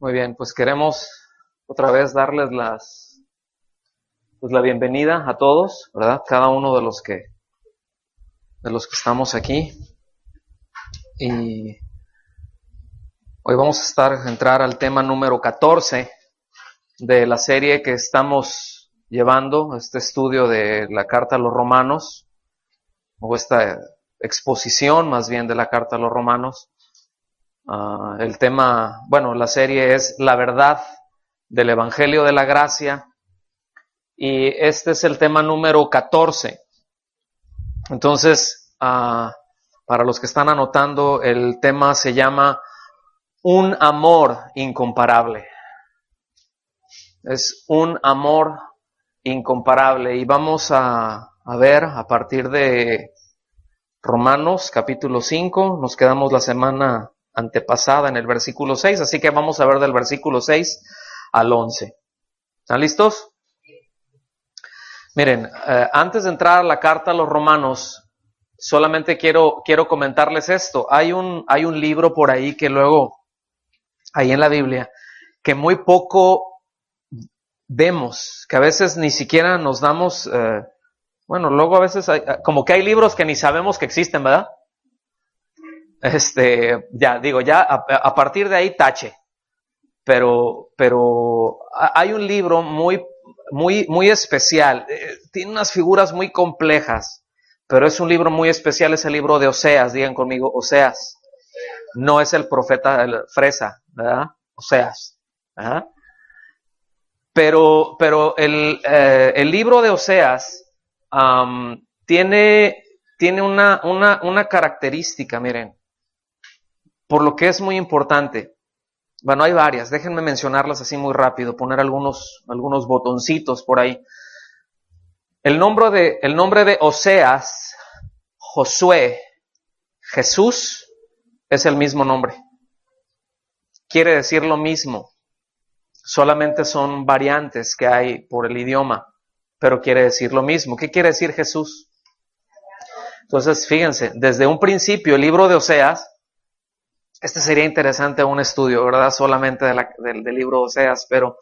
Muy bien, pues queremos otra vez darles la bienvenida a todos, ¿verdad? Cada uno de los que estamos aquí. Y hoy vamos a entrar al tema número 14 de la serie que estamos llevando, este estudio de la carta a los romanos, o esta exposición más bien de la carta a los romanos. El tema, la serie es la verdad del Evangelio de la Gracia, y este es el tema número 14. Entonces, para los que están anotando, el tema se llama Un amor incomparable. Es un amor incomparable, y vamos a ver a partir de Romanos capítulo 5, nos quedamos la semana antepasada en el versículo 6, así que vamos a ver del versículo 6 al 11. ¿Están listos? Miren, antes de entrar a la carta a los romanos, solamente quiero comentarles esto. Hay un libro por ahí que luego, ahí en la Biblia, que muy poco vemos, que a veces ni siquiera nos damos, luego a veces como que hay libros que ni sabemos que existen, ¿verdad? A partir de ahí tache. Pero hay un libro muy especial, tiene unas figuras muy complejas, pero es un libro muy especial, es el libro de Oseas. Digan conmigo, Oseas. No es el profeta Fresa, ¿verdad? Oseas. ¿Verdad? Pero el libro de Oseas tiene una característica, miren, por lo que es muy importante. Bueno, hay varias, déjenme mencionarlas así muy rápido, poner algunos botoncitos por ahí. El nombre de Oseas, Josué, Jesús, es el mismo nombre. Quiere decir lo mismo, solamente son variantes que hay por el idioma, pero quiere decir lo mismo. ¿Qué quiere decir Jesús? Entonces, fíjense, desde un principio el libro de Oseas, este sería interesante un estudio, ¿verdad? Solamente del libro de Oseas, pero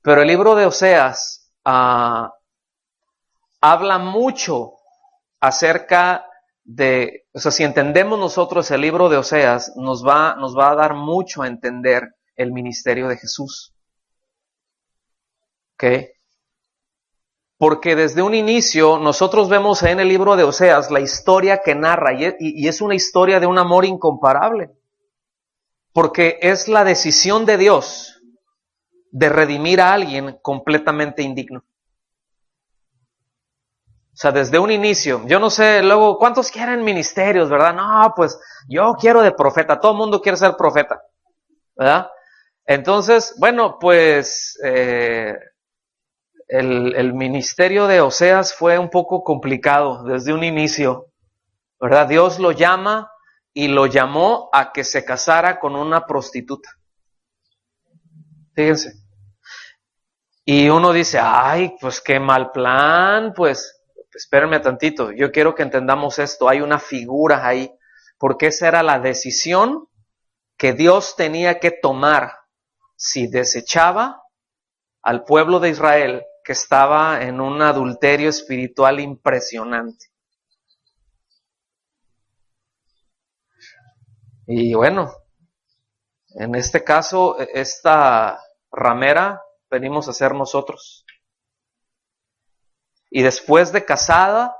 el libro de Oseas habla mucho acerca de, si entendemos nosotros el libro de Oseas, nos va a dar mucho a entender el ministerio de Jesús. ¿Ok? Porque desde un inicio nosotros vemos en el libro de Oseas la historia que narra, y es una historia de un amor incomparable. Porque es la decisión de Dios de redimir a alguien completamente indigno. O sea, desde un inicio, yo no sé, luego, ¿cuántos quieren ministerios, verdad? No, pues yo quiero de profeta, todo el mundo quiere ser profeta, ¿verdad? Entonces, el ministerio de Oseas fue un poco complicado desde un inicio, ¿verdad? Dios lo llama y lo llamó a que se casara con una prostituta. Fíjense. Y uno dice, ay, pues qué mal plan, pues espérenme tantito, yo quiero que entendamos esto, hay una figura ahí, porque esa era la decisión que Dios tenía que tomar si desechaba al pueblo de Israel que estaba en un adulterio espiritual impresionante. Y bueno, en este caso, esta ramera venimos a ser nosotros. Y después de casada,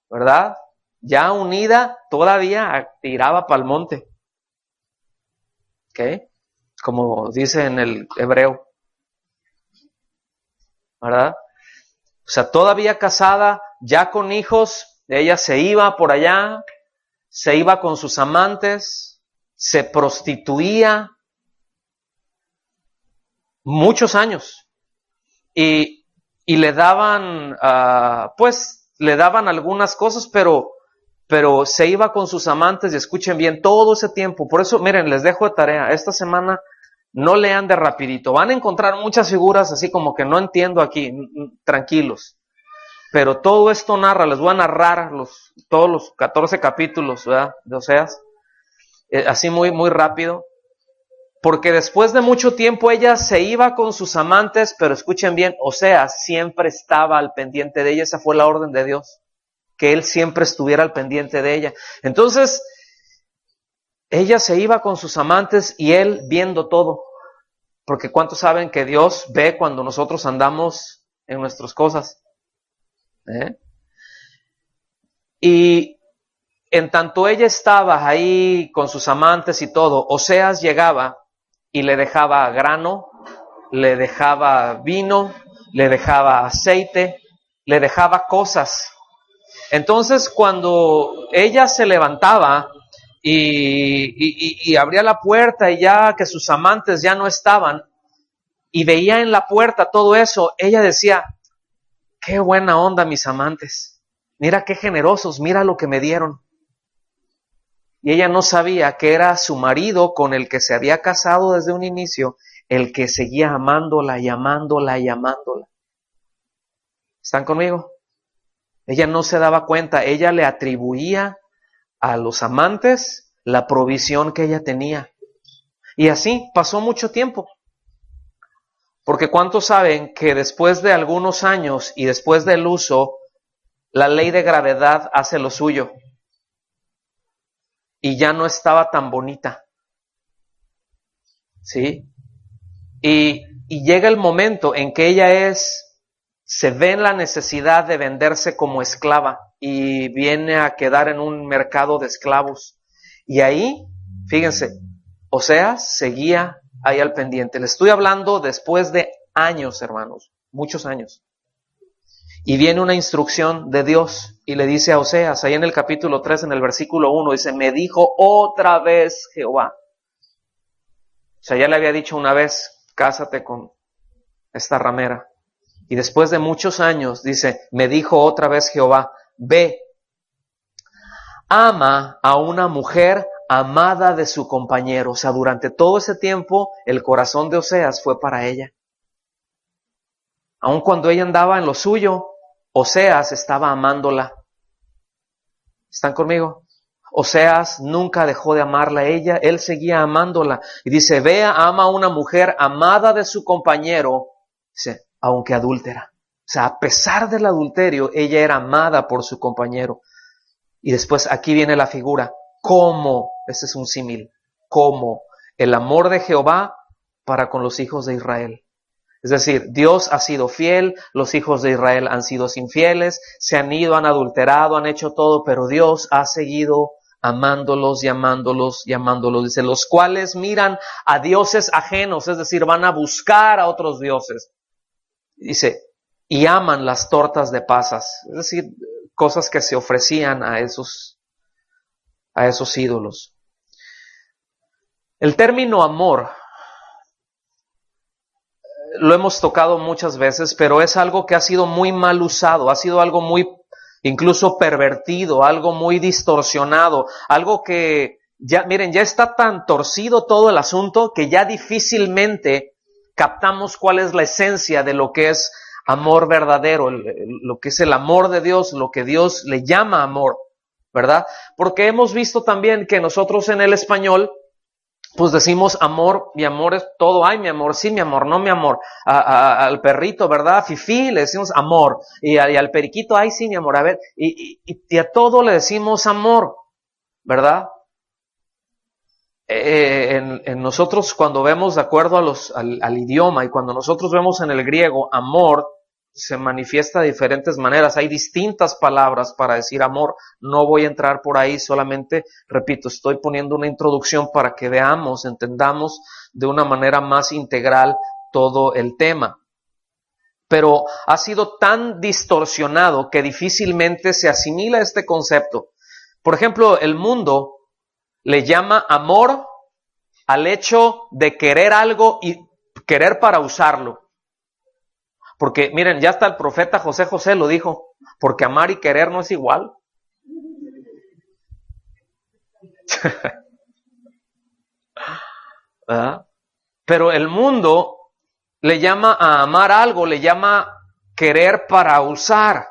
¿verdad? Ya unida, todavía tiraba pa'l monte. ¿Ok? Como dice en el hebreo. ¿Verdad? O sea, todavía casada, ya con hijos, ella se iba por allá, se iba con sus amantes, se prostituía muchos años. Y le daban, le daban algunas cosas, pero se iba con sus amantes, y escuchen bien, todo ese tiempo. Por eso, miren, les dejo de tarea, esta semana no lean de rapidito, van a encontrar muchas figuras así como que no entiendo aquí, tranquilos. Pero todo esto narra, les voy a narrar todos los 14 capítulos, ¿verdad? De Oseas, así muy, muy rápido. Porque después de mucho tiempo ella se iba con sus amantes, pero escuchen bien, Oseas siempre estaba al pendiente de ella. Esa fue la orden de Dios, que él siempre estuviera al pendiente de ella. Entonces, ella se iba con sus amantes y él viendo todo. Porque ¿cuántos saben que Dios ve cuando nosotros andamos en nuestras cosas? Y en tanto ella estaba ahí con sus amantes y todo, Oseas llegaba y le dejaba grano, le dejaba vino, le dejaba aceite, le dejaba cosas. Entonces cuando ella se levantaba y abría la puerta y ya que sus amantes ya no estaban y veía en la puerta todo eso, ella decía, qué buena onda mis amantes, mira qué generosos, mira lo que me dieron. Y ella no sabía que era su marido con el que se había casado desde un inicio, el que seguía amándola y amándola y amándola. ¿Están conmigo? Ella no se daba cuenta, ella le atribuía a los amantes la provisión que ella tenía. Y así pasó mucho tiempo. Porque ¿cuántos saben que después de algunos años y después del uso, la ley de gravedad hace lo suyo? Y ya no estaba tan bonita. ¿Sí? Y llega el momento en que ella se ve en la necesidad de venderse como esclava y viene a quedar en un mercado de esclavos. Y ahí, fíjense, Oseas seguía ahí al pendiente. Le estoy hablando después de años, hermanos, muchos años. Y viene una instrucción de Dios y le dice a Oseas, ahí en el capítulo 3, en el versículo 1, dice, me dijo otra vez Jehová. O sea, ya le había dicho una vez, cásate con esta ramera. Y después de muchos años, dice, me dijo otra vez Jehová, ve, ama a una mujer amada de su compañero. O sea, durante todo ese tiempo, el corazón de Oseas fue para ella. Aun cuando ella andaba en lo suyo, Oseas estaba amándola. ¿Están conmigo? Oseas nunca dejó de amarla a ella, él seguía amándola. Y dice, vea, ama a una mujer amada de su compañero, dice, aunque adúltera. O sea, a pesar del adulterio, ella era amada por su compañero. Y después aquí viene la figura, como, este es un símil, como el amor de Jehová para con los hijos de Israel. Es decir, Dios ha sido fiel, los hijos de Israel han sido infieles, se han ido, han adulterado, han hecho todo, pero Dios ha seguido amándolos y amándolos y amándolos. Dice, los cuales miran a dioses ajenos, es decir, van a buscar a otros dioses. Dice, y aman las tortas de pasas, es decir, cosas que se ofrecían a esos ídolos. El término amor lo hemos tocado muchas veces, pero es algo que ha sido muy mal usado, ha sido algo muy incluso pervertido, algo muy distorsionado, algo que ya, miren, ya está tan torcido todo el asunto que ya difícilmente captamos cuál es la esencia de lo que es amor verdadero, lo que es el amor de Dios, lo que Dios le llama amor, ¿verdad? Porque hemos visto también que nosotros en el español pues decimos amor, mi amor es todo, ay mi amor, sí mi amor, no mi amor, al perrito, ¿verdad? Fifí, le decimos amor, y al periquito, ay sí mi amor, a ver, y a todo le decimos amor, ¿verdad? En nosotros cuando vemos de acuerdo al idioma y cuando nosotros vemos en el griego amor, se manifiesta de diferentes maneras, hay distintas palabras para decir amor, no voy a entrar por ahí, solamente, repito, estoy poniendo una introducción para que veamos, entendamos de una manera más integral todo el tema. Pero ha sido tan distorsionado que difícilmente se asimila este concepto. Por ejemplo, el mundo le llama amor al hecho de querer algo y querer para usarlo. Porque miren, ya hasta el profeta José lo dijo, porque amar y querer no es igual. ¿Verdad? Pero el mundo le llama a amar algo, le llama querer para usar.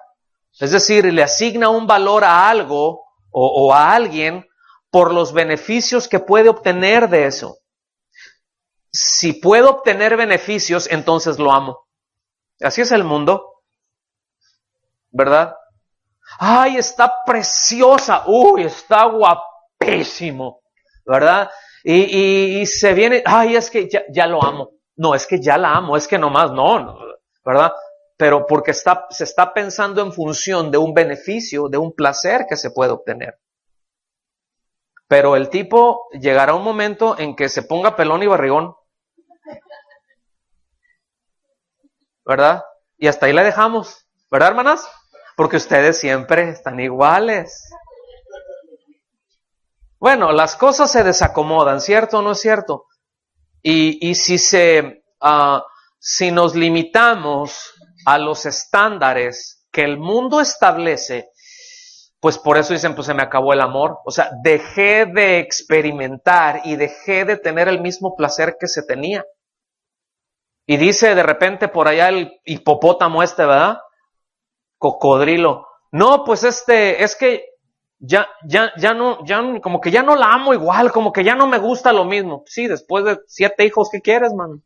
Es decir, le asigna un valor a algo o a alguien por los beneficios que puede obtener de eso. si puedo obtener beneficios, entonces lo amo. Así es el mundo, ¿verdad? Ay, está preciosa, uy, está guapísimo, ¿verdad? Y se viene, ay, es que ya lo amo. No, es que ya la amo, es que nomás no, ¿verdad? Pero porque se está pensando en función de un beneficio, de un placer que se puede obtener. Pero el tipo llegará un momento en que se ponga pelón y barrigón, ¿verdad? Y hasta ahí le dejamos, ¿verdad, hermanas? Porque ustedes siempre están iguales. Bueno, las cosas se desacomodan, ¿cierto o no es cierto? Y si nos limitamos a los estándares que el mundo establece, pues por eso dicen, pues se me acabó el amor. O sea, dejé de experimentar y dejé de tener el mismo placer que se tenía. Y dice de repente por allá el hipopótamo ¿verdad? Cocodrilo. No, pues es que ya no, como que ya no la amo igual, como que ya no me gusta lo mismo. Sí, después de 7 hijos, ¿qué quieres, mano?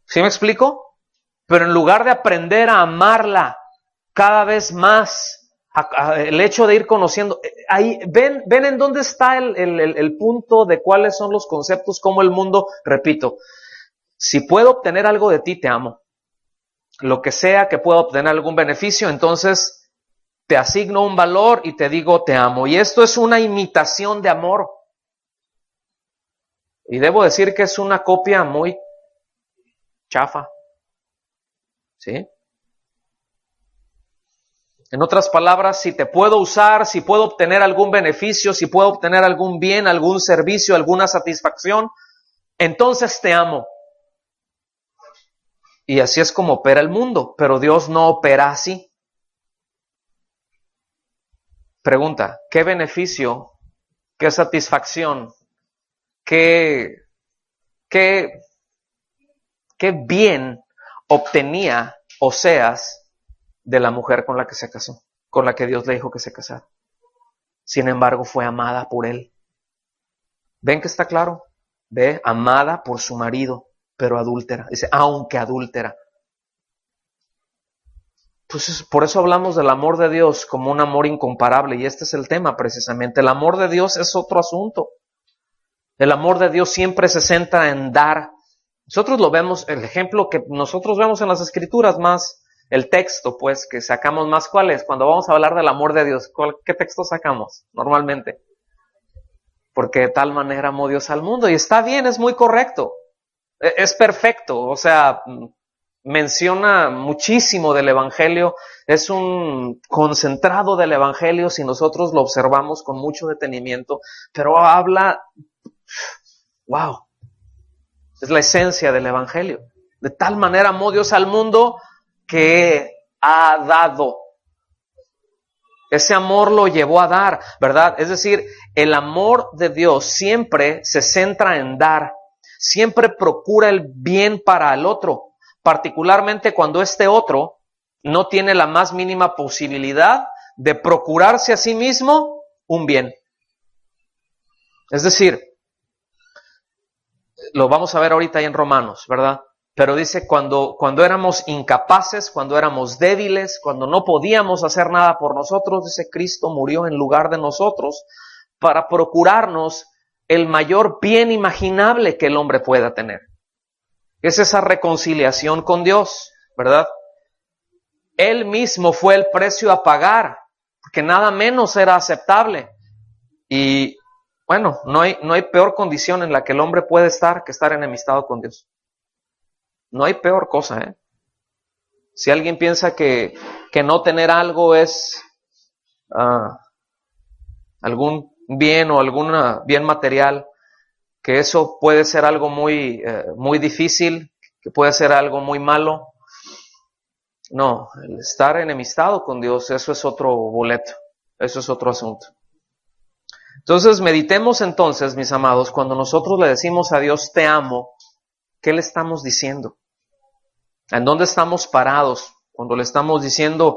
¿Sí me explico? Pero en lugar de aprender a amarla cada vez más, el hecho de ir conociendo, ahí, ven en dónde está el punto de cuáles son los conceptos, cómo el mundo, repito, si puedo obtener algo de ti, te amo. Lo que sea que pueda obtener algún beneficio, entonces te asigno un valor y te digo te amo. Y esto es una imitación de amor. Y debo decir que es una copia muy chafa. ¿Sí? En otras palabras, si te puedo usar, si puedo obtener algún beneficio, si puedo obtener algún bien, algún servicio, alguna satisfacción, entonces te amo. Y así es como opera el mundo, pero Dios no opera así. Pregunta, ¿qué beneficio, qué satisfacción, qué bien obtenía Oseas de la mujer con la que se casó, con la que Dios le dijo que se casara? Sin embargo, fue amada por él. ¿Ven que está claro? Ve, amada por su marido, pero adúltera. Dice, aunque adúltera. Pues por eso hablamos del amor de Dios como un amor incomparable, y este es el tema precisamente. El amor de Dios es otro asunto. El amor de Dios siempre se centra en dar. Nosotros lo vemos, el ejemplo que nosotros vemos en las Escrituras más, el texto pues que sacamos más, ¿cuál es? Cuando vamos a hablar del amor de Dios, ¿qué texto sacamos normalmente? Porque de tal manera amó Dios al mundo, y está bien, es muy correcto, es perfecto, o sea, menciona muchísimo del Evangelio, es un concentrado del Evangelio si nosotros lo observamos con mucho detenimiento, pero habla, wow, es la esencia del Evangelio. De tal manera amó Dios al mundo que ha dado. Ese amor lo llevó a dar, ¿verdad? Es decir, el amor de Dios siempre se centra en dar, siempre procura el bien para el otro. Particularmente cuando este otro no tiene la más mínima posibilidad de procurarse a sí mismo un bien. Es decir, lo vamos a ver ahorita ahí en Romanos, ¿verdad? Pero dice cuando éramos incapaces, cuando éramos débiles, cuando no podíamos hacer nada por nosotros, dice Cristo murió en lugar de nosotros para procurarnos el mayor bien imaginable que el hombre pueda tener. Es esa reconciliación con Dios, ¿verdad? Él mismo fue el precio a pagar, porque nada menos era aceptable. Y bueno, no hay peor condición en la que el hombre puede estar que estar enemistado con Dios. No hay peor cosa, ¿eh? Si alguien piensa que no tener algo es algún bien o algún bien material, que eso puede ser algo muy difícil, que puede ser algo muy malo. No, el estar enemistado con Dios, eso es otro boleto, eso es otro asunto. Entonces, meditemos entonces, mis amados, cuando nosotros le decimos a Dios, te amo, ¿qué le estamos diciendo? ¿En dónde estamos parados? Cuando le estamos diciendo,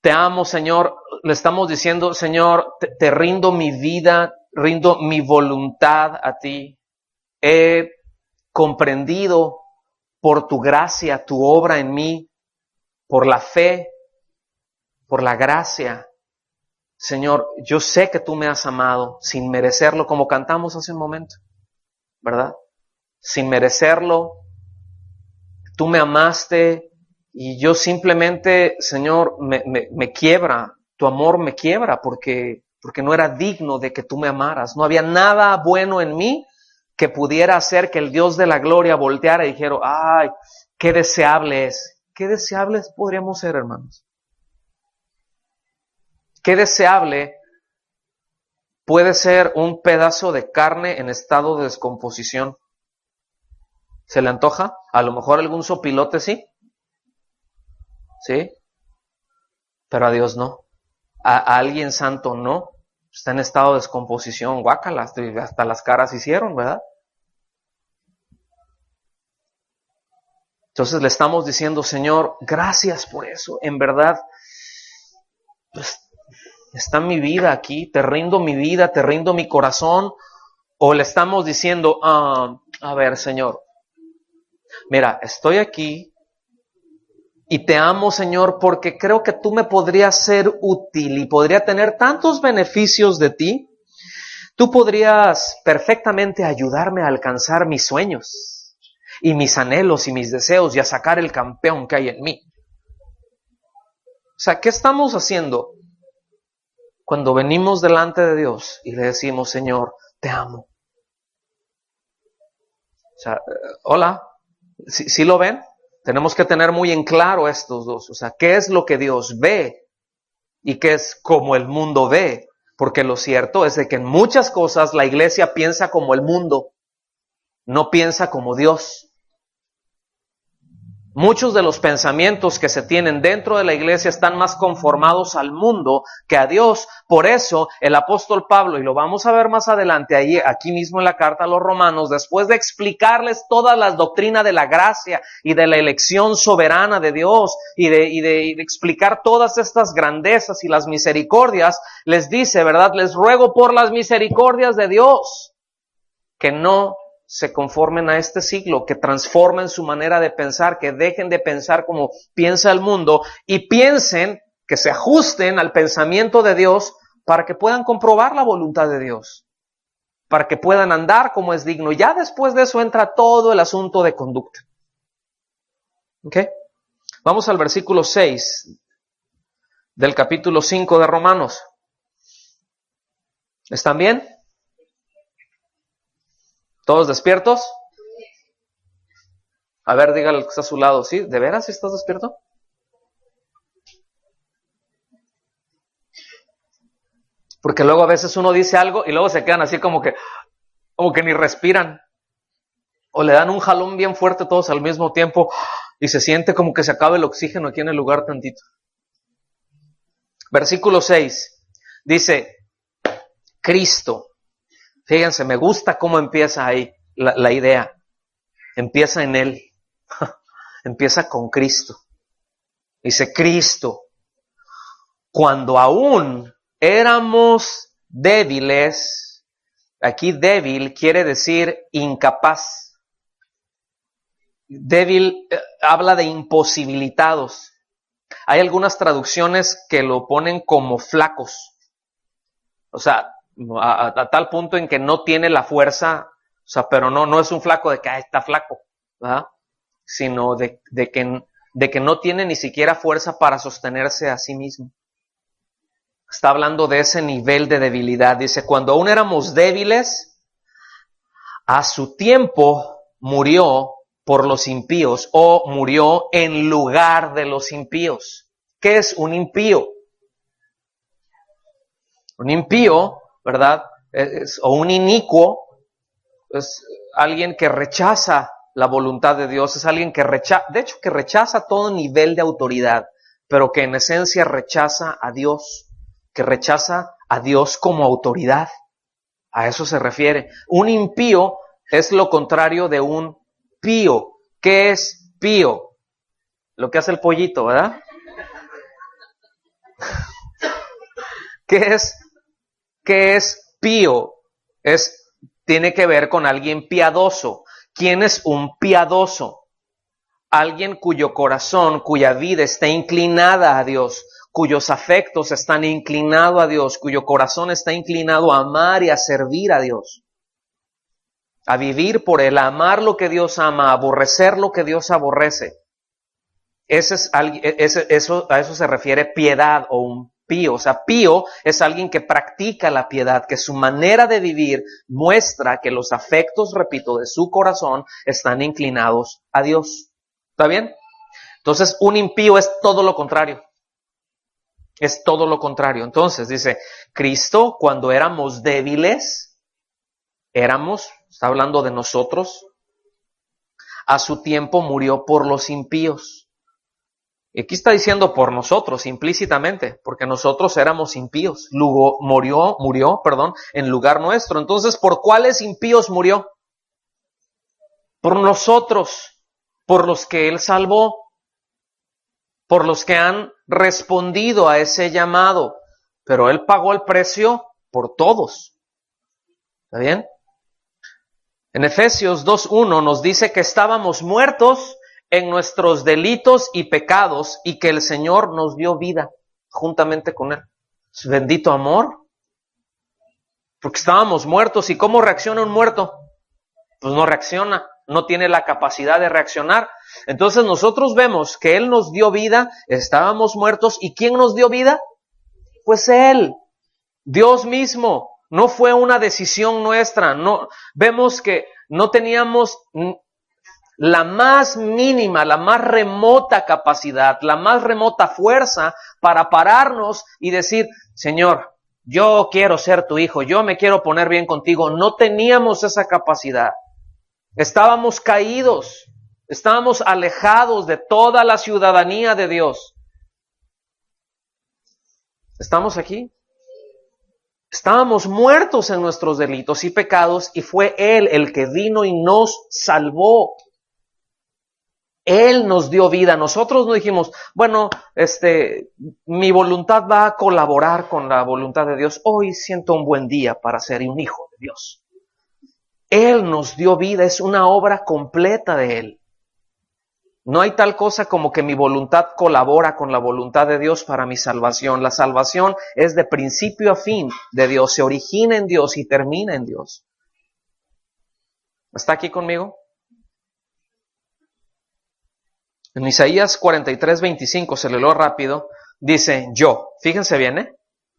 te amo, Señor, le estamos diciendo, Señor, te rindo mi vida, rindo mi voluntad a ti. He comprendido por tu gracia, tu obra en mí, por la fe, por la gracia. Señor, yo sé que tú me has amado sin merecerlo, como cantamos hace un momento, ¿verdad? Sin merecerlo, tú me amaste y yo simplemente, Señor, me quiebra, tu amor me quiebra porque no era digno de que tú me amaras. No había nada bueno en mí que pudiera hacer que el Dios de la gloria volteara y dijera, ay, qué deseable es. Qué deseables podríamos ser, hermanos. Qué deseable puede ser un pedazo de carne en estado de descomposición. ¿Se le antoja? A lo mejor algún sopilote sí. ¿Sí? Pero a Dios no. A alguien santo no. Está en estado de descomposición. Guácala, hasta las caras hicieron, ¿verdad? Entonces le estamos diciendo, Señor, gracias por eso. En verdad, pues, está mi vida aquí, te rindo mi vida, te rindo mi corazón. O le estamos diciendo, a ver, Señor, mira, estoy aquí y te amo, Señor, porque creo que tú me podrías ser útil y podría tener tantos beneficios de ti. Tú podrías perfectamente ayudarme a alcanzar mis sueños y mis anhelos y mis deseos y a sacar el campeón que hay en mí. O sea, ¿qué estamos haciendo cuando venimos delante de Dios y le decimos, Señor, te amo? O sea, hola, ¿sí lo ven? Tenemos que tener muy en claro estos dos. O sea, ¿qué es lo que Dios ve y qué es como el mundo ve? Porque lo cierto es de que en muchas cosas la iglesia piensa como el mundo, no piensa como Dios. Muchos de los pensamientos que se tienen dentro de la iglesia están más conformados al mundo que a Dios. Por eso el apóstol Pablo, y lo vamos a ver más adelante, ahí, aquí mismo en la carta a los Romanos, después de explicarles todas las doctrinas de la gracia y de la elección soberana de Dios y de explicar todas estas grandezas y las misericordias, les dice, ¿verdad? Les ruego por las misericordias de Dios que no se conformen a este siglo, que transformen su manera de pensar, que dejen de pensar como piensa el mundo y piensen, que se ajusten al pensamiento de Dios para que puedan comprobar la voluntad de Dios, para que puedan andar como es digno. Ya después de eso entra todo el asunto de conducta. ¿Ok? Vamos al versículo 6 del capítulo 5 de Romanos. ¿Están bien? ¿Todos despiertos? A ver, dígale al que está a su lado, ¿sí? ¿De veras estás despierto? Porque luego a veces uno dice algo y luego se quedan así como que ni respiran. O le dan un jalón bien fuerte todos al mismo tiempo y se siente como que se acaba el oxígeno aquí en el lugar tantito. Versículo 6 dice, Cristo. Fíjense, me gusta cómo empieza ahí la idea. Empieza en Él. Empieza con Cristo. Dice Cristo. Cuando aún éramos débiles, aquí débil quiere decir incapaz. Débil habla de imposibilitados. Hay algunas traducciones que lo ponen como flacos. O sea, a tal punto en que no tiene la fuerza, o sea, pero no es un flaco de que está flaco, ¿verdad? Sino de que no tiene ni siquiera fuerza para sostenerse a sí mismo. Está hablando de ese nivel de debilidad. Dice, cuando aún éramos débiles, a su tiempo murió por los impíos o murió en lugar de los impíos. ¿Qué es un impío? Un impío, ¿verdad? O un inicuo es alguien que rechaza la voluntad de Dios, es alguien que rechaza todo nivel de autoridad, pero que en esencia rechaza a Dios, que rechaza a Dios como autoridad. A eso se refiere. Un impío es lo contrario de un pío. ¿Qué es pío? Lo que hace el pollito, ¿verdad? ¿Qué es pío? tiene que ver con alguien piadoso. ¿Quién es un piadoso? Alguien cuyo corazón, cuya vida está inclinada a Dios, cuyos afectos están inclinados a Dios, cuyo corazón está inclinado a amar y a servir a Dios, a vivir por Él, a amar lo que Dios ama, a aborrecer lo que Dios aborrece. A eso se refiere piedad o un pío. O sea, pío es alguien que practica la piedad, que su manera de vivir muestra que los afectos, repito, de su corazón están inclinados a Dios. ¿Está bien? Entonces, un impío es todo lo contrario. Es todo lo contrario. Entonces, dice, Cristo, cuando éramos débiles, está hablando de nosotros, a su tiempo murió por los impíos. Y aquí está diciendo por nosotros, implícitamente, porque nosotros éramos impíos. Luego murió, en lugar nuestro. Entonces, ¿por cuáles impíos murió? Por nosotros, por los que Él salvó, por los que han respondido a ese llamado. Pero Él pagó el precio por todos. ¿Está bien? En Efesios 2:1 nos dice que estábamos muertos en nuestros delitos y pecados y que el Señor nos dio vida juntamente con Él. Bendito amor. Porque estábamos muertos. ¿Y cómo reacciona un muerto? Pues no reacciona, no tiene la capacidad de reaccionar. Entonces nosotros vemos que Él nos dio vida, estábamos muertos. ¿Y quién nos dio vida? Pues Él, Dios mismo. No fue una decisión nuestra. No, vemos que no teníamos la más mínima, la más remota capacidad, la más remota fuerza para pararnos y decir, Señor, yo quiero ser tu hijo, yo me quiero poner bien contigo. No teníamos esa capacidad. Estábamos caídos, estábamos alejados de toda la ciudadanía de Dios. ¿Estamos aquí? Estábamos muertos en nuestros delitos y pecados y fue Él el que vino y nos salvó. Él nos dio vida. Nosotros no dijimos, bueno, mi voluntad va a colaborar con la voluntad de Dios. Hoy siento un buen día para ser un hijo de Dios. Él nos dio vida, es una obra completa de Él. No hay tal cosa como que mi voluntad colabora con la voluntad de Dios para mi salvación. La salvación es de principio a fin de Dios, se origina en Dios y termina en Dios. ¿Está aquí conmigo? En Isaías 43:25, se le leo rápido, dice yo, fíjense bien,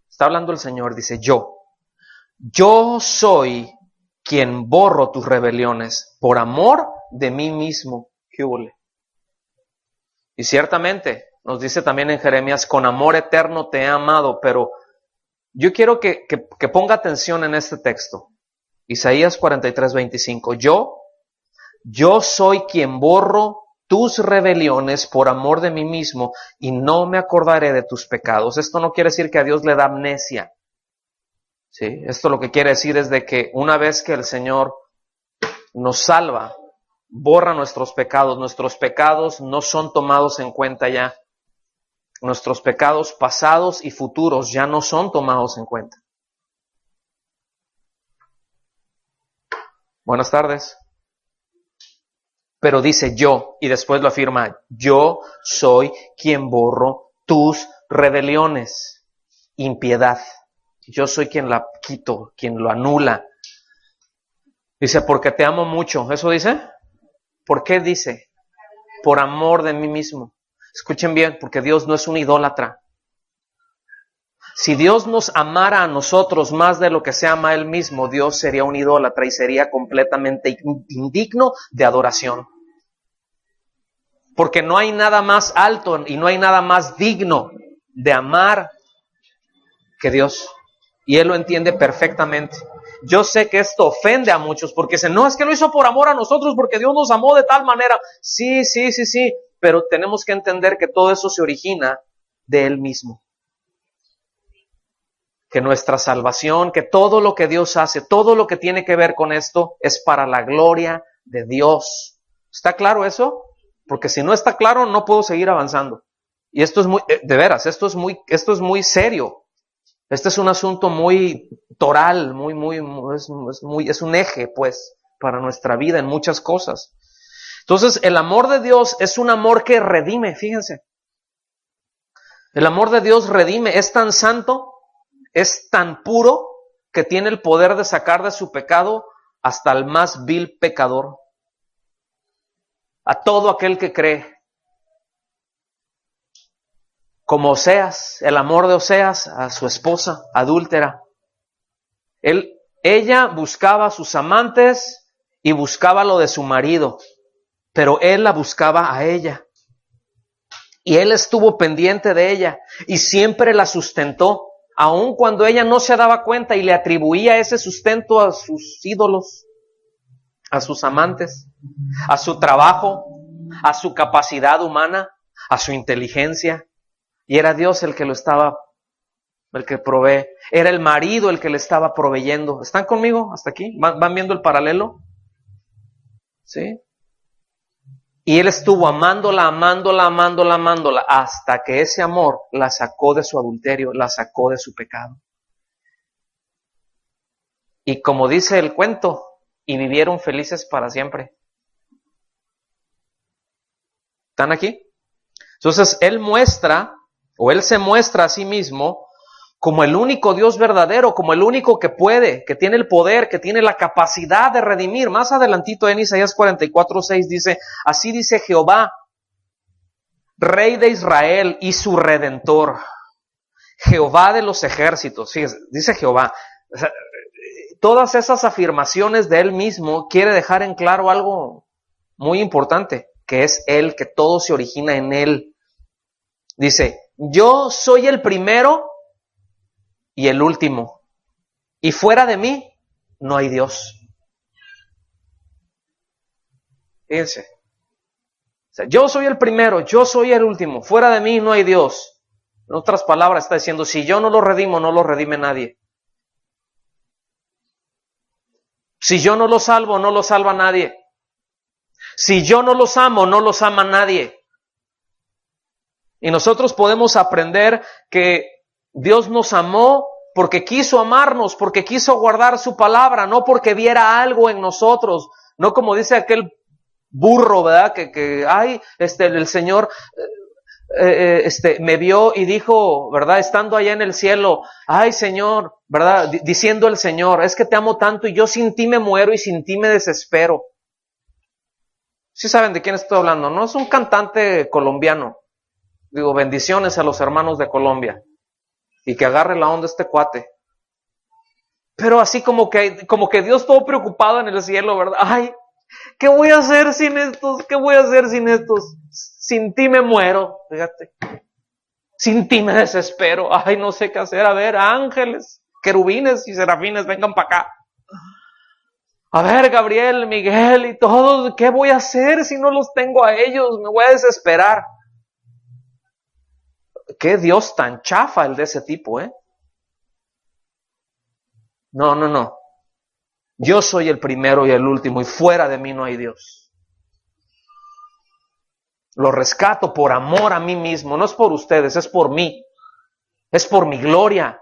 está hablando el Señor, dice yo soy quien borro tus rebeliones por amor de mí mismo. ¿Qué hubo? Y ciertamente, nos dice también en Jeremías, con amor eterno te he amado, pero yo quiero que ponga atención en este texto. Isaías 43:25, yo soy quien borro tus rebeliones por amor de mí mismo y no me acordaré de tus pecados. Esto no quiere decir que a Dios le da amnesia. ¿Sí? Esto lo que quiere decir es de que una vez que el Señor nos salva, borra nuestros pecados no son tomados en cuenta ya. Nuestros pecados pasados y futuros ya no son tomados en cuenta. Buenas tardes. Pero dice yo, y después lo afirma, yo soy quien borro tus rebeliones, impiedad. Yo soy quien la quito, quien lo anula. Dice, porque te amo mucho. ¿Eso dice? ¿Por qué dice? Por amor de mí mismo. Escuchen bien, porque Dios no es un idólatra. Si Dios nos amara a nosotros más de lo que se ama a Él mismo, Dios sería un idólatra y sería completamente indigno de adoración. Porque no hay nada más alto y no hay nada más digno de amar que Dios. Y Él lo entiende perfectamente. Yo sé que esto ofende a muchos porque dicen, no, es que lo hizo por amor a nosotros porque Dios nos amó de tal manera. Sí, pero tenemos que entender que todo eso se origina de Él mismo. Que nuestra salvación, que todo lo que Dios hace, todo lo que tiene que ver con esto es para la gloria de Dios. ¿Está claro eso? Porque si no está claro, no puedo seguir avanzando. Y esto es muy, de veras, esto es muy serio. Este es un asunto muy toral, es un eje, pues, para nuestra vida en muchas cosas. Entonces, el amor de Dios es un amor que redime, fíjense. El amor de Dios redime, es tan santo, es tan puro, que tiene el poder de sacar de su pecado hasta el más vil pecador. A todo aquel que cree. Como Oseas, el amor de Oseas a su esposa adúltera. Ella buscaba a sus amantes y buscaba lo de su marido, pero él la buscaba a ella. Y él estuvo pendiente de ella y siempre la sustentó, aun cuando ella no se daba cuenta y le atribuía ese sustento a sus ídolos, a sus amantes, a su trabajo, a su capacidad humana, a su inteligencia. Y era Dios el que el que provee. Era el marido el que le estaba proveyendo. ¿Están conmigo hasta aquí? ¿Van viendo el paralelo? ¿Sí? Y él estuvo amándola, hasta que ese amor la sacó de su adulterio, la sacó de su pecado. Y como dice el cuento, y vivieron felices para siempre. ¿Están aquí? Entonces él se muestra a sí mismo como el único Dios verdadero, como el único que puede, que tiene el poder, que tiene la capacidad de redimir. Más adelantito en Isaías 44:6 dice, así dice Jehová, Rey de Israel y su Redentor, Jehová de los ejércitos. Sí, dice Jehová. O sea, todas esas afirmaciones de él mismo quiere dejar en claro algo muy importante, que es él, que todo se origina en él. Dice, yo soy el primero y el último, y fuera de mí no hay Dios. Fíjense. O sea, yo soy el primero, yo soy el último, fuera de mí no hay Dios. En otras palabras está diciendo, si yo no lo redimo, no lo redime nadie. Si yo no los salvo, no los salva nadie. Si yo no los amo, no los ama nadie. Y nosotros podemos aprender que Dios nos amó porque quiso amarnos, porque quiso guardar su palabra, no porque viera algo en nosotros, no como dice aquel burro, ¿verdad? El Señor me vio y dijo, ¿verdad? Estando allá en el cielo, ay Señor, ¿verdad? Diciendo el Señor, es que te amo tanto y yo sin ti me muero y sin ti me desespero. ¿Sí saben de quién estoy hablando? No es un cantante colombiano. Digo, bendiciones a los hermanos de Colombia. Y que agarre la onda este cuate. Pero así como que Dios todo preocupado en el cielo, ¿verdad? Ay, ¿qué voy a hacer sin estos? ¿Qué voy a hacer sin estos? Sin ti me muero, fíjate. Sin ti me desespero. Ay, no sé qué hacer. A ver, ángeles, querubines y serafines, vengan para acá. A ver, Gabriel, Miguel y todos, ¿qué voy a hacer si no los tengo a ellos? Me voy a desesperar. Qué Dios tan chafa el de ese tipo, ¿eh? No. Yo soy el primero y el último y fuera de mí no hay Dios. Lo rescato por amor a mí mismo, no es por ustedes, es por mí. Es por mi gloria.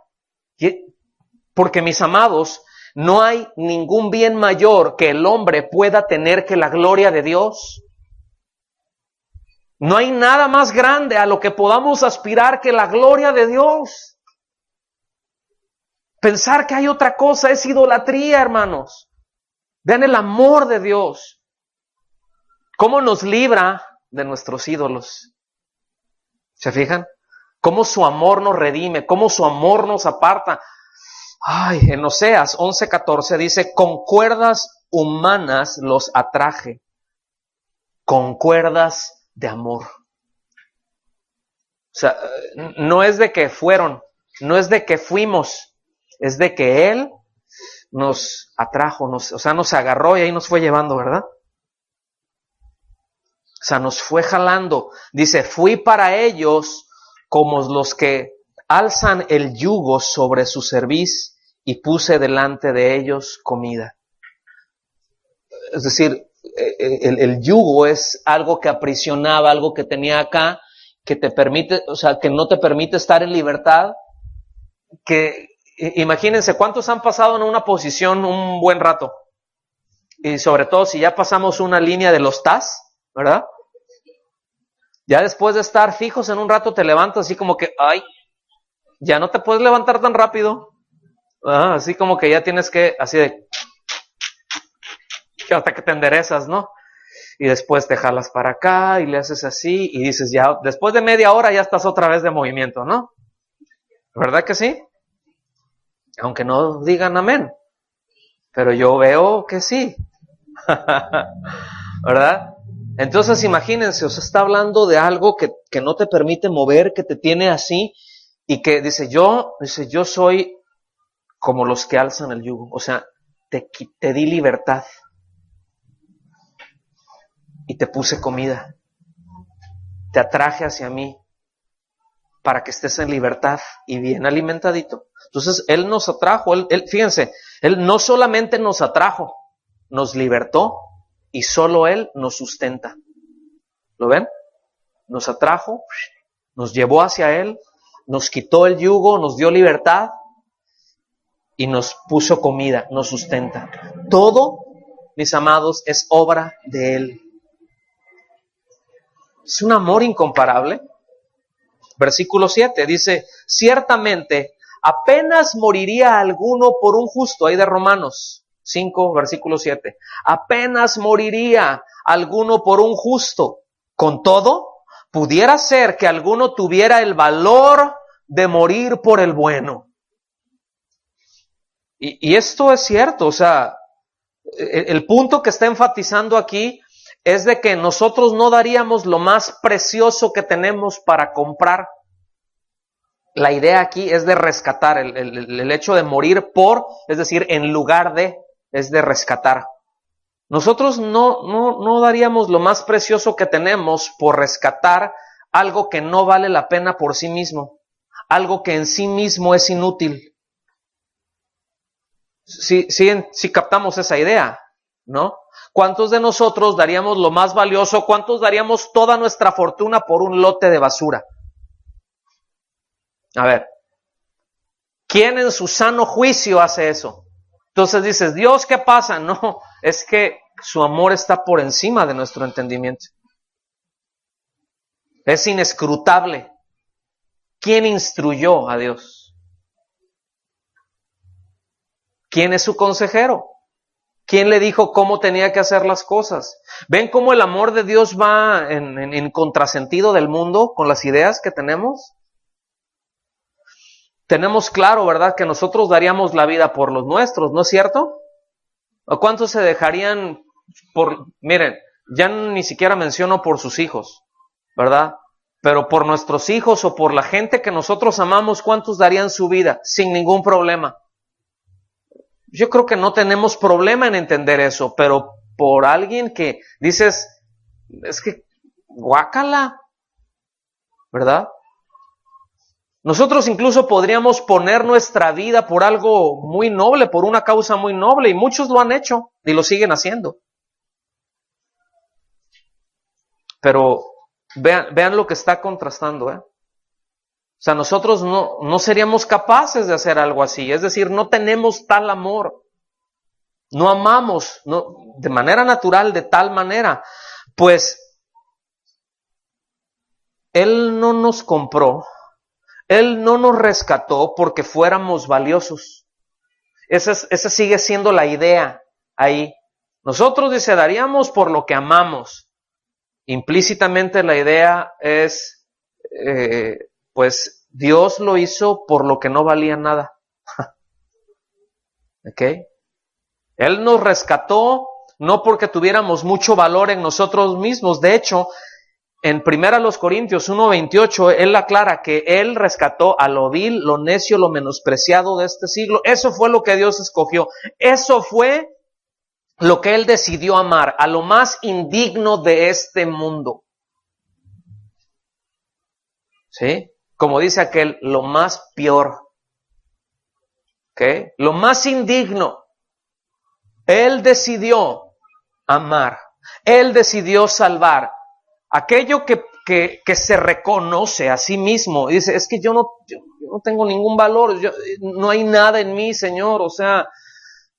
Porque mis amados, no hay ningún bien mayor que el hombre pueda tener que la gloria de Dios. No hay nada más grande a lo que podamos aspirar que la gloria de Dios. Pensar que hay otra cosa es idolatría, hermanos. Vean el amor de Dios. ¿Cómo nos libra de nuestros ídolos? ¿Se fijan? Cómo su amor nos redime, cómo su amor nos aparta. Ay, en Oseas 11:14 dice, con cuerdas humanas los atraje, con cuerdas de amor. O sea, no es de que fueron, no es de que fuimos, es de que Él nos atrajo, nos agarró y ahí nos fue llevando, ¿verdad? O sea, nos fue jalando. Dice, fui para ellos como los que alzan el yugo sobre su cerviz y puse delante de ellos comida. Es decir, el yugo es algo que aprisionaba, algo que tenía acá, que te permite, o sea, que no te permite estar en libertad. imagínense, ¿cuántos han pasado en una posición un buen rato? Y sobre todo si ya pasamos una línea de los TAS, ¿verdad? Ya después de estar fijos en un rato te levantas así como que, ay, ya no te puedes levantar tan rápido. Así como que ya tienes que, así de, hasta que te enderezas, ¿no? Y después te jalas para acá y le haces así y dices, ya, después de media hora ya estás otra vez de movimiento, ¿no? ¿Verdad que sí? Aunque no digan amén. Pero yo veo que sí. ¿Verdad? Entonces imagínense, os está hablando de algo que no te permite mover, que te tiene así, y que dice, yo soy como los que alzan el yugo. O sea, te di libertad. Y te puse comida. Te atraje hacia mí para que estés en libertad y bien alimentadito. Entonces, Él nos atrajo, fíjense, Él no solamente nos atrajo, nos libertó y solo Él nos sustenta. ¿Lo ven? Nos atrajo, nos llevó hacia Él, nos quitó el yugo, nos dio libertad y nos puso comida, nos sustenta. Todo, mis amados, es obra de Él. Es un amor incomparable. Versículo 7 dice, ciertamente apenas moriría alguno por un justo, ahí de Romanos 5, versículo 7. Apenas moriría alguno por un justo. Con todo, pudiera ser que alguno tuviera el valor de morir por el bueno. Y esto es cierto, o sea, el punto que está enfatizando aquí es de que nosotros no daríamos lo más precioso que tenemos para comprar. La idea aquí es de rescatar, el hecho de morir por, es decir, en lugar de, es de rescatar. Nosotros no daríamos lo más precioso que tenemos por rescatar algo que no vale la pena por sí mismo, algo que en sí mismo es inútil. Sí captamos esa idea, ¿no? ¿Cuántos de nosotros daríamos lo más valioso? ¿Cuántos daríamos toda nuestra fortuna por un lote de basura? A ver, ¿quién en su sano juicio hace eso? Entonces dices, Dios, ¿qué pasa? No, es que su amor está por encima de nuestro entendimiento. Es inescrutable. ¿Quién instruyó a Dios? ¿Quién es su consejero? ¿Quién le dijo cómo tenía que hacer las cosas? ¿Ven cómo el amor de Dios va en contrasentido del mundo con las ideas que tenemos? Tenemos claro, ¿verdad?, que nosotros daríamos la vida por los nuestros, ¿no es cierto? ¿O cuántos se dejarían por, miren, ya ni siquiera menciono por sus hijos, ¿verdad? Pero por nuestros hijos o por la gente que nosotros amamos, ¿cuántos darían su vida sin ningún problema? Yo creo que no tenemos problema en entender eso, pero por alguien que dices, es que guácala, ¿verdad? Nosotros incluso podríamos poner nuestra vida por algo muy noble, por una causa muy noble, y muchos lo han hecho y lo siguen haciendo. Pero vean lo que está contrastando, ¿eh? O sea, nosotros no seríamos capaces de hacer algo así, es decir, no tenemos tal amor, no amamos de manera natural, de tal manera, pues Él no nos compró. Él no nos rescató porque fuéramos valiosos. Esa sigue siendo la idea ahí. Nosotros daríamos por lo que amamos. Implícitamente la idea es, pues Dios lo hizo por lo que no valía nada. ¿Ok? Él nos rescató no porque tuviéramos mucho valor en nosotros mismos. De hecho, en 1 Corintios 1:28, él aclara que él rescató a lo vil, lo necio, lo menospreciado de este siglo. Eso fue lo que Dios escogió. Eso fue lo que él decidió amar, a lo más indigno de este mundo. ¿Sí? Como dice aquel, lo más peor. ¿Ok? Lo más indigno. Él decidió amar. Él decidió salvar. Aquello que se reconoce a sí mismo y dice, es que yo yo no tengo ningún valor, no hay nada en mí, Señor, o sea,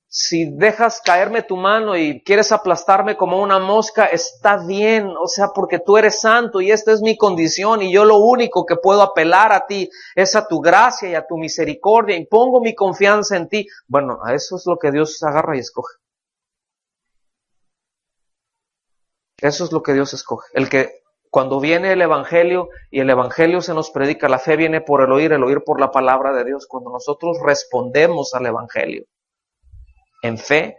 si dejas caerme tu mano y quieres aplastarme como una mosca, está bien, o sea, porque tú eres santo y esta es mi condición y yo lo único que puedo apelar a ti es a tu gracia y a tu misericordia y pongo mi confianza en ti. Bueno, a eso es lo que Dios agarra y escoge. Eso es lo que Dios escoge. El que cuando viene el Evangelio y el Evangelio se nos predica, la fe viene por el oír por la palabra de Dios. Cuando nosotros respondemos al Evangelio en fe,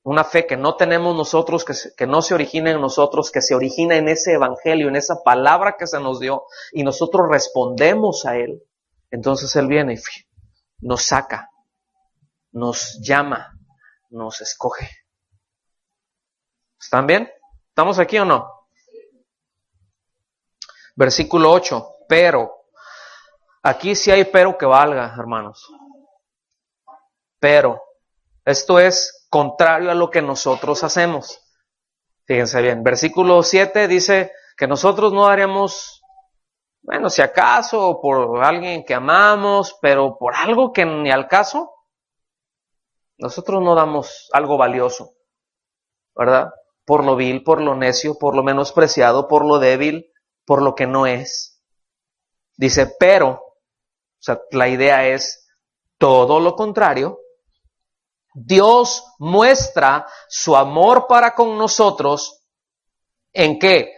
una fe que no tenemos nosotros, que no se origina en nosotros, que se origina en ese Evangelio, en esa palabra que se nos dio, y nosotros respondemos a Él, entonces Él viene y nos saca, nos llama, nos escoge. ¿Están bien? ¿Estamos aquí o no? Versículo 8, pero. Aquí sí hay pero que valga, hermanos. Pero. Esto es contrario a lo que nosotros hacemos. Fíjense bien, versículo 7 dice que nosotros no haríamos, bueno, si acaso por alguien que amamos, pero por algo que ni al caso, nosotros no damos algo valioso, ¿verdad? Por lo vil, por lo necio, por lo menospreciado, por lo débil, por lo que no es. Dice, pero, o sea, la idea es todo lo contrario. Dios muestra su amor para con nosotros, ¿en qué?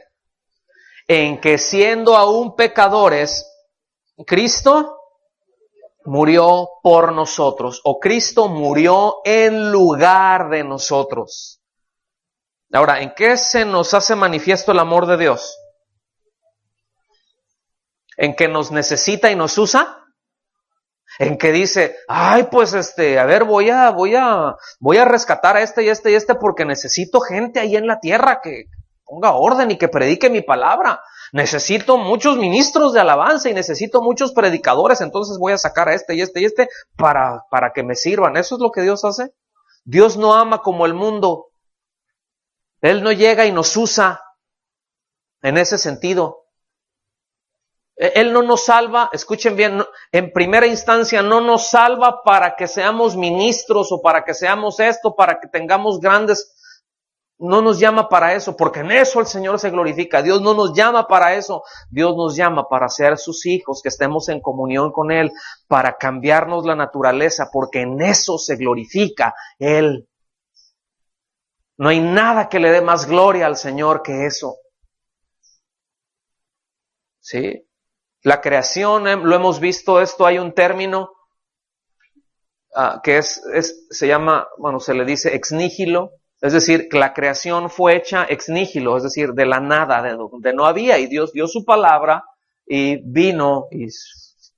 En que siendo aún pecadores, Cristo murió por nosotros, o Cristo murió en lugar de nosotros. Ahora, ¿en qué se nos hace manifiesto el amor de Dios? ¿En que nos necesita y nos usa? En que dice, ay, pues a ver, voy a rescatar a este y este y este porque necesito gente ahí en la tierra que ponga orden y que predique mi palabra. Necesito muchos ministros de alabanza y necesito muchos predicadores, entonces voy a sacar a este y este y este para que me sirvan. ¿Eso es lo que Dios hace? Dios no ama como el mundo. Él no llega y nos usa en ese sentido. Él no nos salva, escuchen bien, en primera instancia no nos salva para que seamos ministros o para que seamos esto, para que tengamos grandes, no nos llama para eso, porque en eso el Señor se glorifica. Dios no nos llama para eso, Dios nos llama para ser sus hijos, que estemos en comunión con Él, para cambiarnos la naturaleza, porque en eso se glorifica Él. No hay nada que le dé más gloria al Señor que eso. ¿Sí? La creación, lo hemos visto esto, hay un término que se llama, bueno, se le dice ex nihilo, es decir, que la creación fue hecha ex nihilo, es decir, de la nada, de donde no había, y Dios dio su palabra y vino y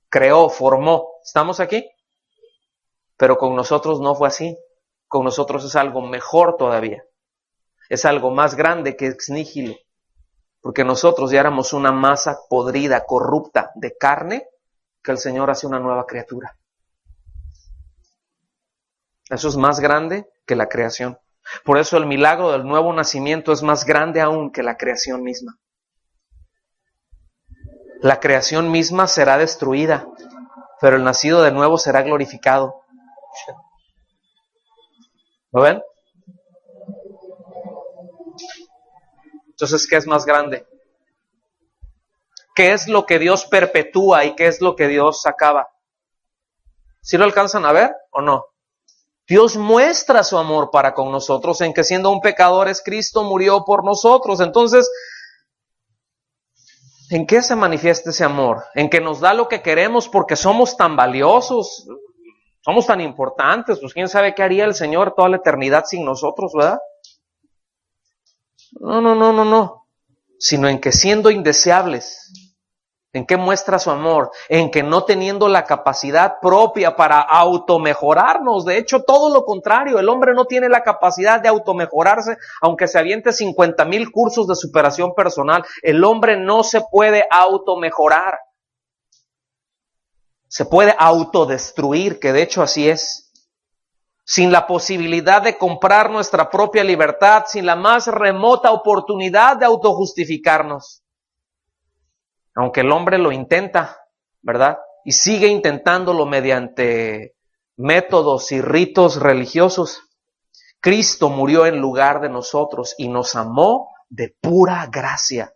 creó, formó. ¿Estamos aquí? Pero con nosotros no fue así, con nosotros es algo mejor todavía, es algo más grande que ex nihilo. Porque nosotros ya éramos una masa podrida, corrupta, de carne, que el Señor hace una nueva criatura. Eso es más grande que la creación. Por eso el milagro del nuevo nacimiento es más grande aún que la creación misma. La creación misma será destruida, pero el nacido de nuevo será glorificado. ¿Lo ven? Entonces, ¿qué es más grande? ¿Qué es lo que Dios perpetúa y qué es lo que Dios acaba? ¿Sí lo alcanzan a ver o no? Dios muestra su amor para con nosotros en que siendo un pecadores, Cristo murió por nosotros. Entonces, ¿en qué se manifiesta ese amor? En que nos da lo que queremos porque somos tan valiosos, somos tan importantes. Pues quién sabe qué haría el Señor toda la eternidad sin nosotros, ¿verdad? No. Sino en que siendo indeseables, ¿en qué muestra su amor? En que no teniendo la capacidad propia para automejorarnos. De hecho, todo lo contrario. El hombre no tiene la capacidad de automejorarse, aunque se aviente 50,000 cursos de superación personal. El hombre no se puede automejorar. Se puede autodestruir, que de hecho así es. Sin la posibilidad de comprar nuestra propia libertad, sin la más remota oportunidad de autojustificarnos. Aunque el hombre lo intenta, ¿verdad? y sigue intentándolo mediante métodos y ritos religiosos. Cristo murió en lugar de nosotros y nos amó de pura gracia.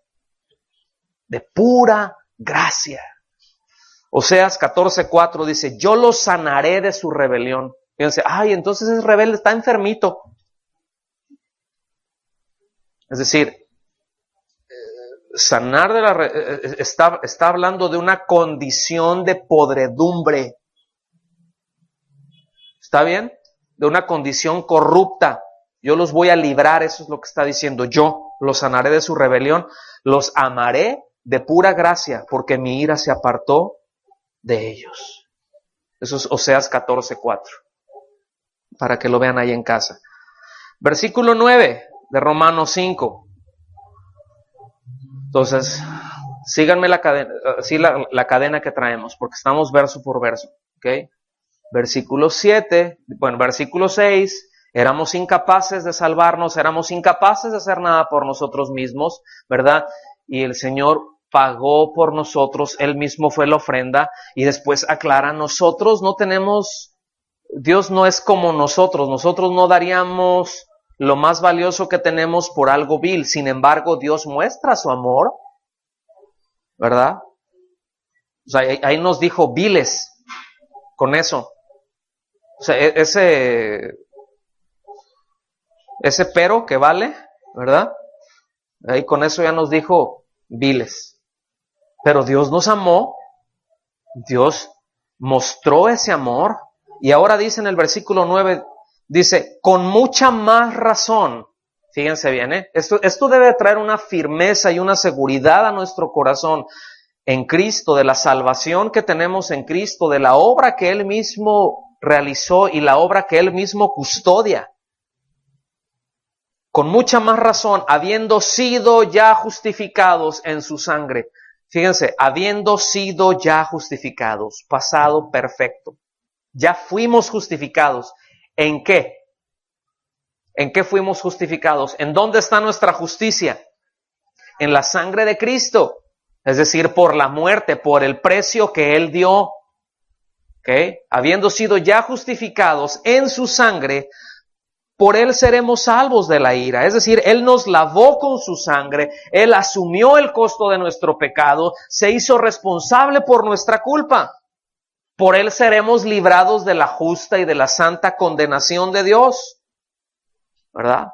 De pura gracia. Oseas 14:4 dice, yo lo sanaré de su rebelión. Fíjense, entonces es rebelde, está enfermito. Es decir, sanar de está hablando de una condición de podredumbre. ¿Está bien? De una condición corrupta. Yo los voy a librar, eso es lo que está diciendo. Yo los sanaré de su rebelión, los amaré de pura gracia, porque mi ira se apartó de ellos. Eso es Oseas 14:4. Para que lo vean ahí en casa. Versículo 9 de Romanos 5. Entonces, síganme la cadena que traemos, porque estamos verso por verso. ¿Ok? Versículo 7, versículo 6, éramos incapaces de salvarnos, éramos incapaces de hacer nada por nosotros mismos, ¿verdad? Y el Señor pagó por nosotros, Él mismo fue la ofrenda, y después aclara, nosotros no tenemos, Dios no es como nosotros no daríamos lo más valioso que tenemos por algo vil, sin embargo Dios muestra su amor, ¿verdad? O sea, ahí nos dijo viles, con eso. O sea, ese pero que vale, ¿verdad? Ahí con eso ya nos dijo viles. Pero Dios nos amó, Dios mostró ese amor, y ahora dice en el versículo 9, dice, con mucha más razón, fíjense bien, esto debe traer una firmeza y una seguridad a nuestro corazón en Cristo, de la salvación que tenemos en Cristo, de la obra que Él mismo realizó y la obra que Él mismo custodia. Con mucha más razón, habiendo sido ya justificados en su sangre. Fíjense, habiendo sido ya justificados, pasado perfecto. Ya fuimos justificados. ¿En qué? ¿En qué fuimos justificados? ¿En dónde está nuestra justicia? En la sangre de Cristo. Es decir, por la muerte, por el precio que Él dio. ¿Okay? Habiendo sido ya justificados en su sangre, por Él seremos salvos de la ira. Es decir, Él nos lavó con su sangre, Él asumió el costo de nuestro pecado, se hizo responsable por nuestra culpa. Por Él seremos librados de la justa y de la santa condenación de Dios. ¿Verdad?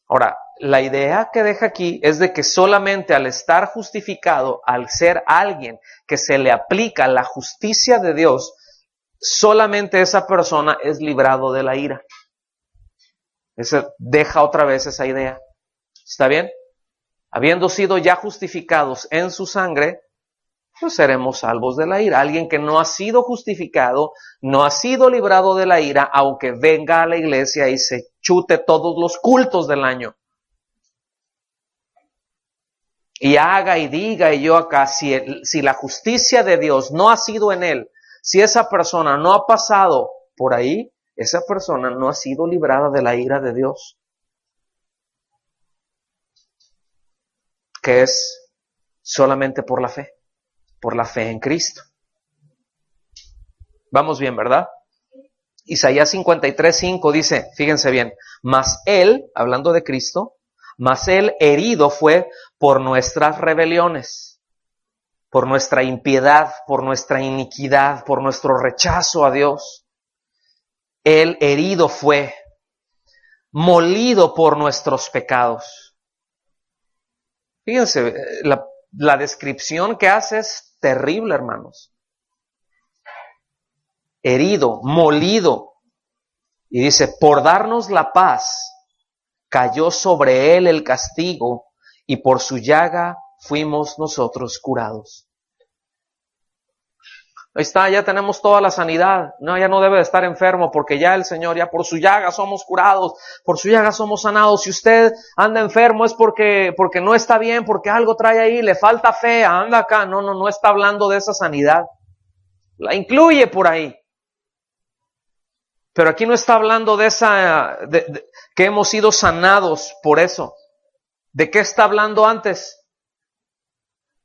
Ahora, la idea que deja aquí es de que solamente al estar justificado, al ser alguien que se le aplica la justicia de Dios, solamente esa persona es librado de la ira. Deja otra vez esa idea. ¿Está bien? Habiendo sido ya justificados en su sangre, pues seremos salvos de la ira. Alguien que no ha sido justificado, no ha sido librado de la ira, aunque venga a la iglesia y se chute todos los cultos del año. Y haga y diga, y yo acá, si la justicia de Dios no ha sido en él, si esa persona no ha pasado por ahí, esa persona no ha sido librada de la ira de Dios. Que es solamente por la fe en Cristo. Vamos bien, ¿verdad? Isaías 53:5 dice, fíjense bien, mas Él, hablando de Cristo, mas Él herido fue por nuestras rebeliones, por nuestra impiedad, por nuestra iniquidad, por nuestro rechazo a Dios. Él herido fue, molido por nuestros pecados. Fíjense, la descripción que hace es terrible, hermanos. Herido, molido. Y dice, por darnos la paz, cayó sobre él el castigo, y por su llaga fuimos nosotros curados. Ahí está, ya tenemos toda la sanidad. No, ya no debe de estar enfermo, porque ya el Señor, ya por su llaga somos curados, por su llaga somos sanados. Si usted anda enfermo es porque no está bien, porque algo trae ahí, le falta fe, anda acá. No está hablando de esa sanidad. La incluye por ahí. Pero aquí no está hablando de que hemos sido sanados por eso. ¿De qué está hablando antes?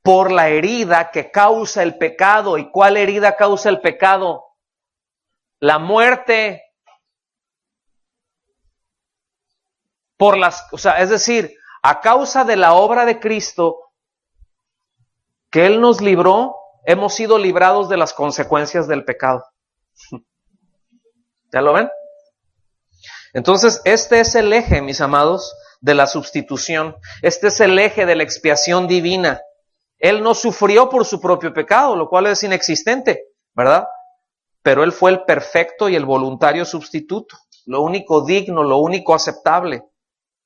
por la herida que causa el pecado. ¿Y cuál herida causa el pecado? La muerte. Es decir, a causa de la obra de Cristo que Él nos libró, hemos sido librados de las consecuencias del pecado. ¿Ya lo ven? Entonces, este es el eje, mis amados, de la sustitución. Este es el eje de la expiación divina. Él no sufrió por su propio pecado, lo cual es inexistente, ¿verdad? Pero Él fue el perfecto y el voluntario sustituto, lo único digno, lo único aceptable.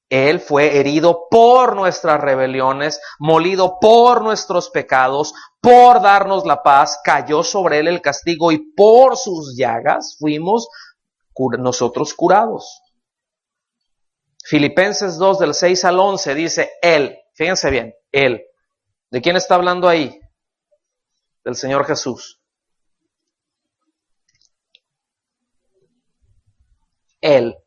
Él fue herido por nuestras rebeliones, molido por nuestros pecados, por darnos la paz, cayó sobre Él el castigo y por sus llagas fuimos nosotros curados. Filipenses 2 del 6 al 11 dice Él, fíjense bien, Él. ¿De quién está hablando ahí? Del Señor Jesús. Él,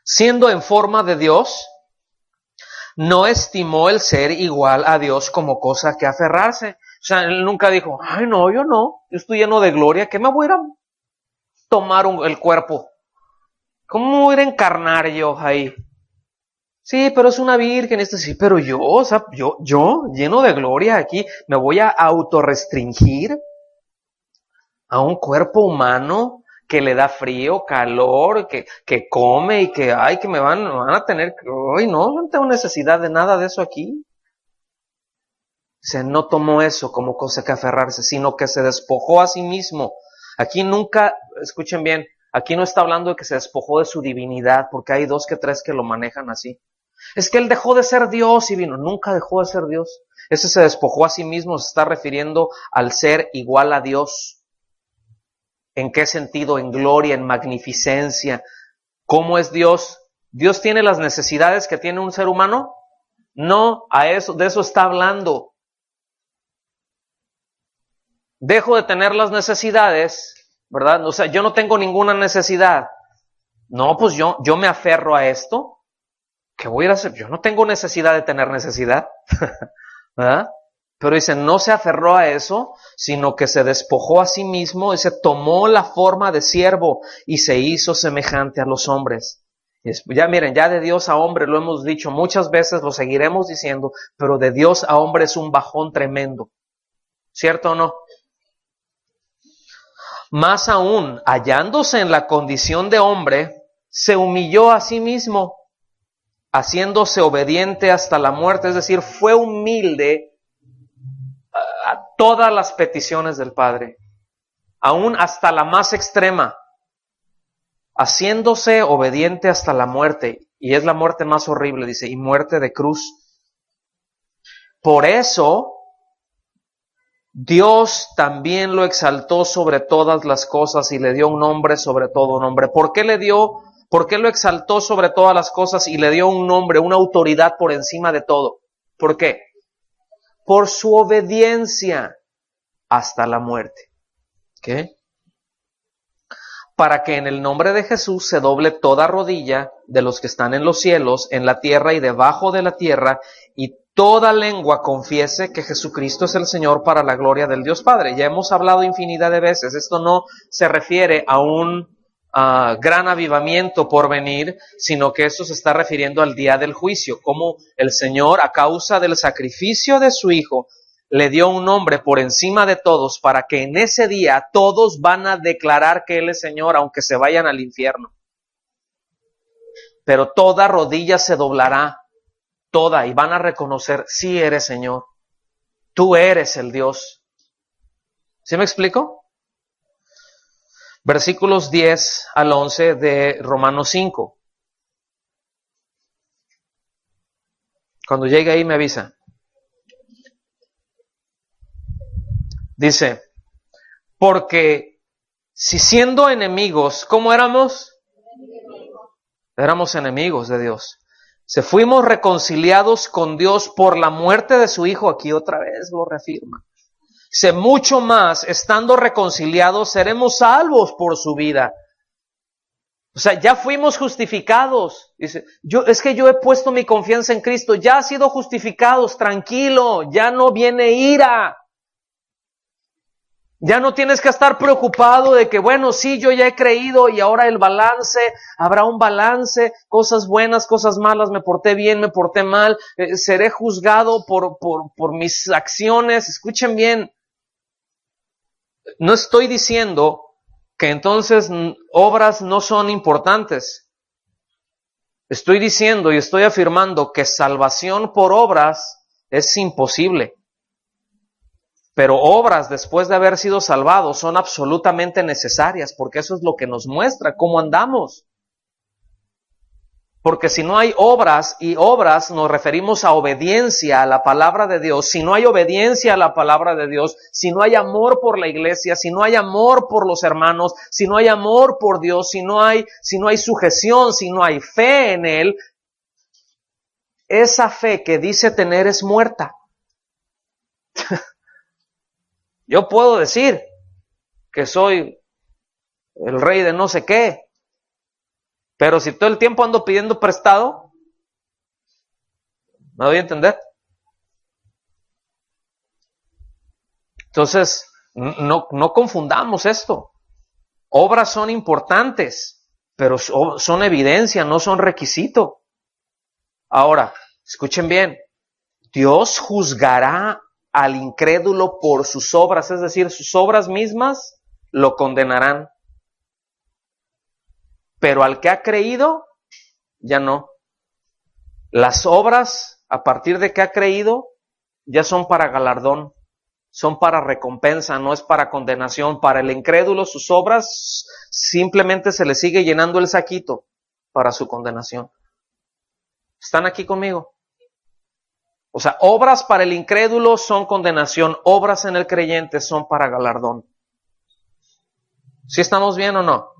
siendo en forma de Dios, no estimó el ser igual a Dios como cosa que aferrarse. O sea, Él nunca dijo, ay no, yo estoy lleno de gloria, ¿qué me voy a ir a tomar el cuerpo? ¿Cómo me voy a ir a encarnar yo ahí? Sí, pero es una virgen, sí, pero yo lleno de gloria aquí, me voy a autorrestringir a un cuerpo humano que le da frío, calor, que come y que me van a tener, no tengo necesidad de nada de eso aquí. No tomó eso como cosa que aferrarse, sino que se despojó a sí mismo. Aquí nunca, escuchen bien, aquí no está hablando de que se despojó de su divinidad, porque hay 2 que 3 que lo manejan así. Es que Él dejó de ser Dios y vino. Nunca dejó de ser Dios. Ese se despojó a sí mismo, se está refiriendo al ser igual a Dios. ¿En qué sentido? En gloria, en magnificencia. ¿Cómo es Dios? ¿Dios tiene las necesidades que tiene un ser humano? No, de eso está hablando. Dejo de tener las necesidades, ¿verdad? O sea, yo no tengo ninguna necesidad. No, pues yo me aferro a esto. ¿Qué voy a ir a hacer? Yo no tengo necesidad de tener necesidad, ¿verdad? Pero dice, no se aferró a eso, sino que se despojó a sí mismo y se tomó la forma de siervo y se hizo semejante a los hombres. Ya miren, ya de Dios a hombre lo hemos dicho muchas veces, lo seguiremos diciendo, pero de Dios a hombre es un bajón tremendo. ¿Cierto o no? Más aún, hallándose en la condición de hombre, se humilló a sí mismo, haciéndose obediente hasta la muerte, es decir, fue humilde a todas las peticiones del Padre, aún hasta la más extrema, haciéndose obediente hasta la muerte, y es la muerte más horrible, dice, y muerte de cruz. Por eso, Dios también lo exaltó sobre todas las cosas y le dio un nombre sobre todo nombre. ¿Por qué lo exaltó sobre todas las cosas y le dio un nombre, una autoridad por encima de todo? ¿Por qué? Por su obediencia hasta la muerte. ¿Qué? Para que en el nombre de Jesús se doble toda rodilla de los que están en los cielos, en la tierra y debajo de la tierra, y toda lengua confiese que Jesucristo es el Señor para la gloria del Dios Padre. Ya hemos hablado infinidad de veces. Esto no se refiere a un gran avivamiento por venir, sino que esto se está refiriendo al día del juicio, como el Señor, a causa del sacrificio de su Hijo, le dio un nombre por encima de todos, para que en ese día todos van a declarar que Él es Señor, aunque se vayan al infierno. Pero toda rodilla se doblará, toda, y van a reconocer, sí eres Señor, tú eres el Dios. ¿Sí me explico? Versículos 10 al 11 de Romanos 5. Cuando llegue ahí me avisa. Dice, porque si siendo enemigos, ¿cómo éramos? Éramos enemigos de Dios. Fuimos reconciliados con Dios por la muerte de su Hijo, aquí otra vez lo reafirma. Mucho más, estando reconciliados, seremos salvos por su vida. O sea, ya fuimos justificados. Dice, es que yo he puesto mi confianza en Cristo. Ya ha sido justificados, tranquilo, ya no viene ira. Ya no tienes que estar preocupado de que, bueno, sí, yo ya he creído y ahora el balance, habrá un balance, cosas buenas, cosas malas, me porté bien, me porté mal, seré juzgado por mis acciones. Escuchen bien, no estoy diciendo que entonces obras no son importantes. Estoy diciendo y estoy afirmando que salvación por obras es imposible. Pero obras después de haber sido salvados son absolutamente necesarias, porque eso es lo que nos muestra cómo andamos. Porque si no hay obras, y obras nos referimos a obediencia a la palabra de Dios, si no hay obediencia a la palabra de Dios, si no hay amor por la iglesia, si no hay amor por los hermanos, si no hay amor por Dios, si no hay sujeción, si no hay fe en Él, esa fe que dice tener es muerta. Yo puedo decir que soy el rey de no sé qué, pero si todo el tiempo ando pidiendo prestado, ¿me doy a entender? Entonces, no confundamos esto. Obras son importantes, pero son evidencia, no son requisito. Ahora, escuchen bien, Dios juzgará al incrédulo por sus obras, es decir, sus obras mismas lo condenarán. Pero al que ha creído, ya no. Las obras, a partir de que ha creído, ya son para galardón, son para recompensa, no es para condenación. Para el incrédulo, sus obras simplemente se le sigue llenando el saquito para su condenación. ¿Están aquí conmigo? O sea, obras para el incrédulo son condenación, obras en el creyente son para galardón. ¿Sí estamos bien o no?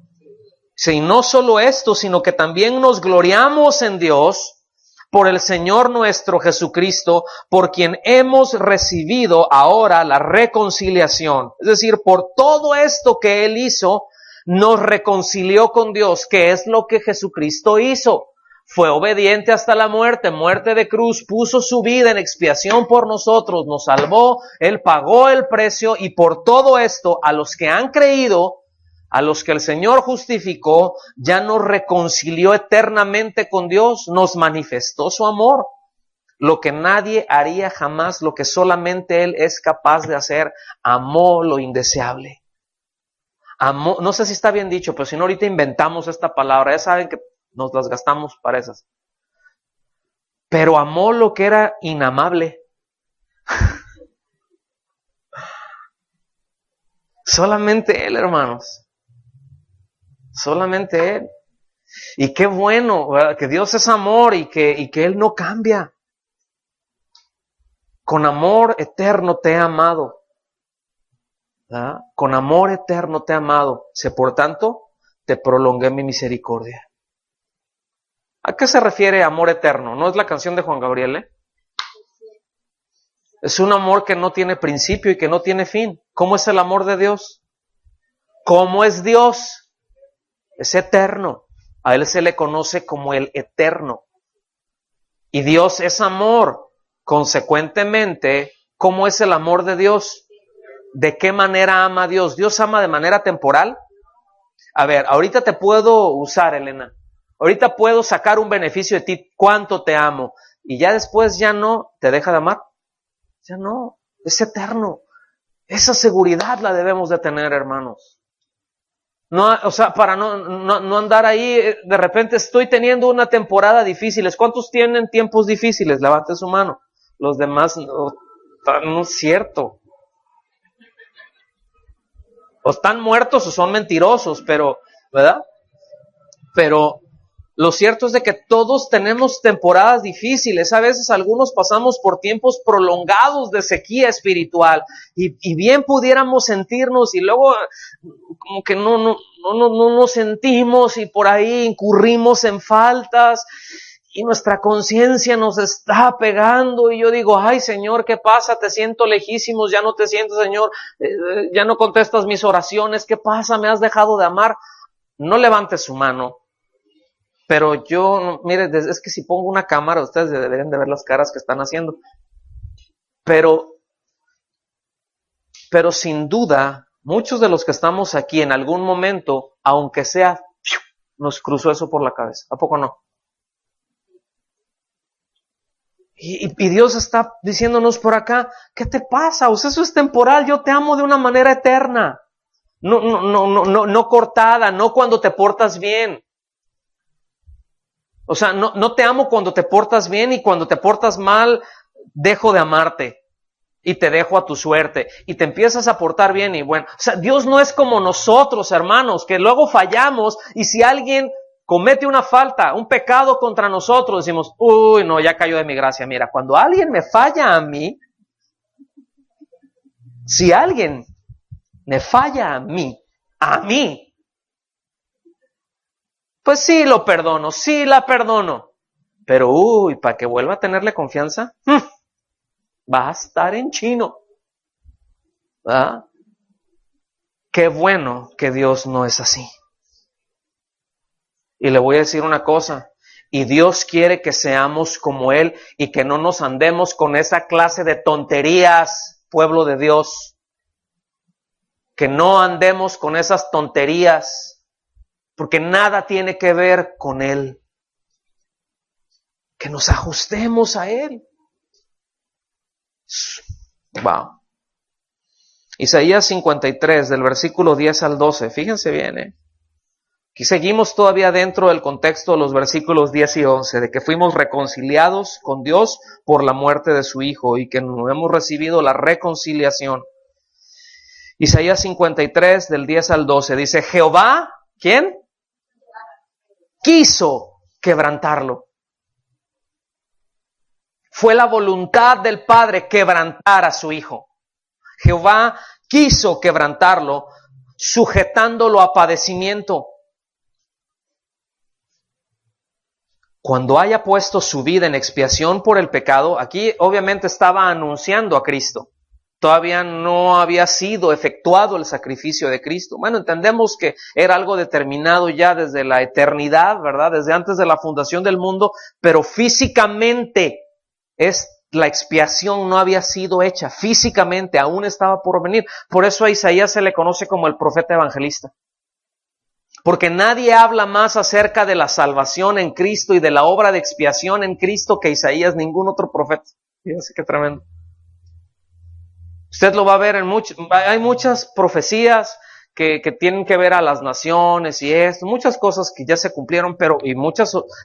Sí, no solo esto, sino que también nos gloriamos en Dios por el Señor nuestro Jesucristo, por quien hemos recibido ahora la reconciliación. Es decir, por todo esto que Él hizo, nos reconcilió con Dios, que es lo que Jesucristo hizo. Fue obediente hasta la muerte, muerte de cruz, puso su vida en expiación por nosotros, nos salvó, Él pagó el precio y por todo esto, a los que han creído, a los que el Señor justificó, ya nos reconcilió eternamente con Dios, nos manifestó su amor, lo que nadie haría jamás, lo que solamente Él es capaz de hacer, amó lo indeseable. Amó, no sé si está bien dicho, pero si no ahorita inventamos esta palabra, ya saben que nos las gastamos para esas. Pero amó lo que era inamable. Solamente Él, hermanos. Solamente Él. Y qué bueno, ¿verdad? Que Dios es amor y que Él no cambia. Con amor eterno te he amado. ¿Verdad? Con amor eterno te he amado. Por tanto, te prolongué mi misericordia. ¿A qué se refiere amor eterno? ¿No es la canción de Juan Gabriel, eh? Es un amor que no tiene principio y que no tiene fin. ¿Cómo es el amor de Dios? ¿Cómo es Dios? Es eterno. A Él se le conoce como el eterno. Y Dios es amor. Consecuentemente, ¿cómo es el amor de Dios? ¿De qué manera ama a Dios? ¿Dios ama de manera temporal? A ver, ahorita te puedo usar, Elena. Ahorita puedo sacar un beneficio de ti, cuánto te amo. Y ya después ya no, ¿te deja de amar? Ya no, es eterno. Esa seguridad la debemos de tener, hermanos. No, o sea, para no andar ahí, de repente estoy teniendo una temporada difícil. ¿Cuántos tienen tiempos difíciles? Levante su mano. Los demás, no es cierto. O están muertos o son mentirosos, pero, ¿verdad? Pero lo cierto es de que todos tenemos temporadas difíciles. A veces algunos pasamos por tiempos prolongados de sequía espiritual y bien pudiéramos sentirnos y luego como que no nos sentimos y por ahí incurrimos en faltas y nuestra conciencia nos está pegando y yo digo, ay Señor, ¿qué pasa? Te siento lejísimos, ya no te siento, Señor, ya no contestas mis oraciones, ¿qué pasa? ¿Me has dejado de amar? No levantes su mano. Pero yo, mire, es que si pongo una cámara, ustedes deberían de ver las caras que están haciendo. Pero sin duda, muchos de los que estamos aquí en algún momento, aunque sea, nos cruzó eso por la cabeza. ¿A poco no? Y Dios está diciéndonos por acá, ¿qué te pasa? O sea, eso es temporal, yo te amo de una manera eterna. No cortada, no cuando te portas bien. O sea, no te amo cuando te portas bien, y cuando te portas mal, dejo de amarte y te dejo a tu suerte y te empiezas a portar bien. Y bueno, o sea, Dios no es como nosotros, hermanos, que luego fallamos, y si alguien comete una falta, un pecado contra nosotros, decimos, uy, no, ya cayó de mi gracia. Mira, cuando alguien me falla a mí, si alguien me falla a mí, pues sí lo perdono, sí la perdono. Pero uy, para que vuelva a tenerle confianza, va a estar en chino. ¿Verdad? Qué bueno que Dios no es así. Y le voy a decir una cosa, y Dios quiere que seamos como Él y que no nos andemos con esa clase de tonterías, pueblo de Dios. Que no andemos con esas tonterías, porque nada tiene que ver con Él. Que nos ajustemos a Él. Wow. Isaías 53, del versículo 10 al 12, fíjense bien, Aquí seguimos todavía dentro del contexto de los versículos 10 y 11, de que fuimos reconciliados con Dios por la muerte de su Hijo y que hemos recibido la reconciliación. Isaías 53, del 10 al 12, dice, Jehová, ¿quién? Quiso quebrantarlo. Fue la voluntad del Padre quebrantar a su Hijo. Jehová quiso quebrantarlo, sujetándolo a padecimiento. Cuando haya puesto su vida en expiación por el pecado, aquí obviamente estaba anunciando a Cristo. Todavía no había sido efectuado el sacrificio de Cristo. Bueno, entendemos que era algo determinado ya desde la eternidad, ¿verdad? Desde antes de la fundación del mundo, pero físicamente la expiación no había sido hecha. Físicamente aún estaba por venir. Por eso a Isaías se le conoce como el profeta evangelista. Porque nadie habla más acerca de la salvación en Cristo y de la obra de expiación en Cristo que Isaías, ningún otro profeta. Fíjense qué tremendo. Usted lo va a ver hay muchas profecías que tienen que ver a las naciones y muchas cosas que ya se cumplieron, pero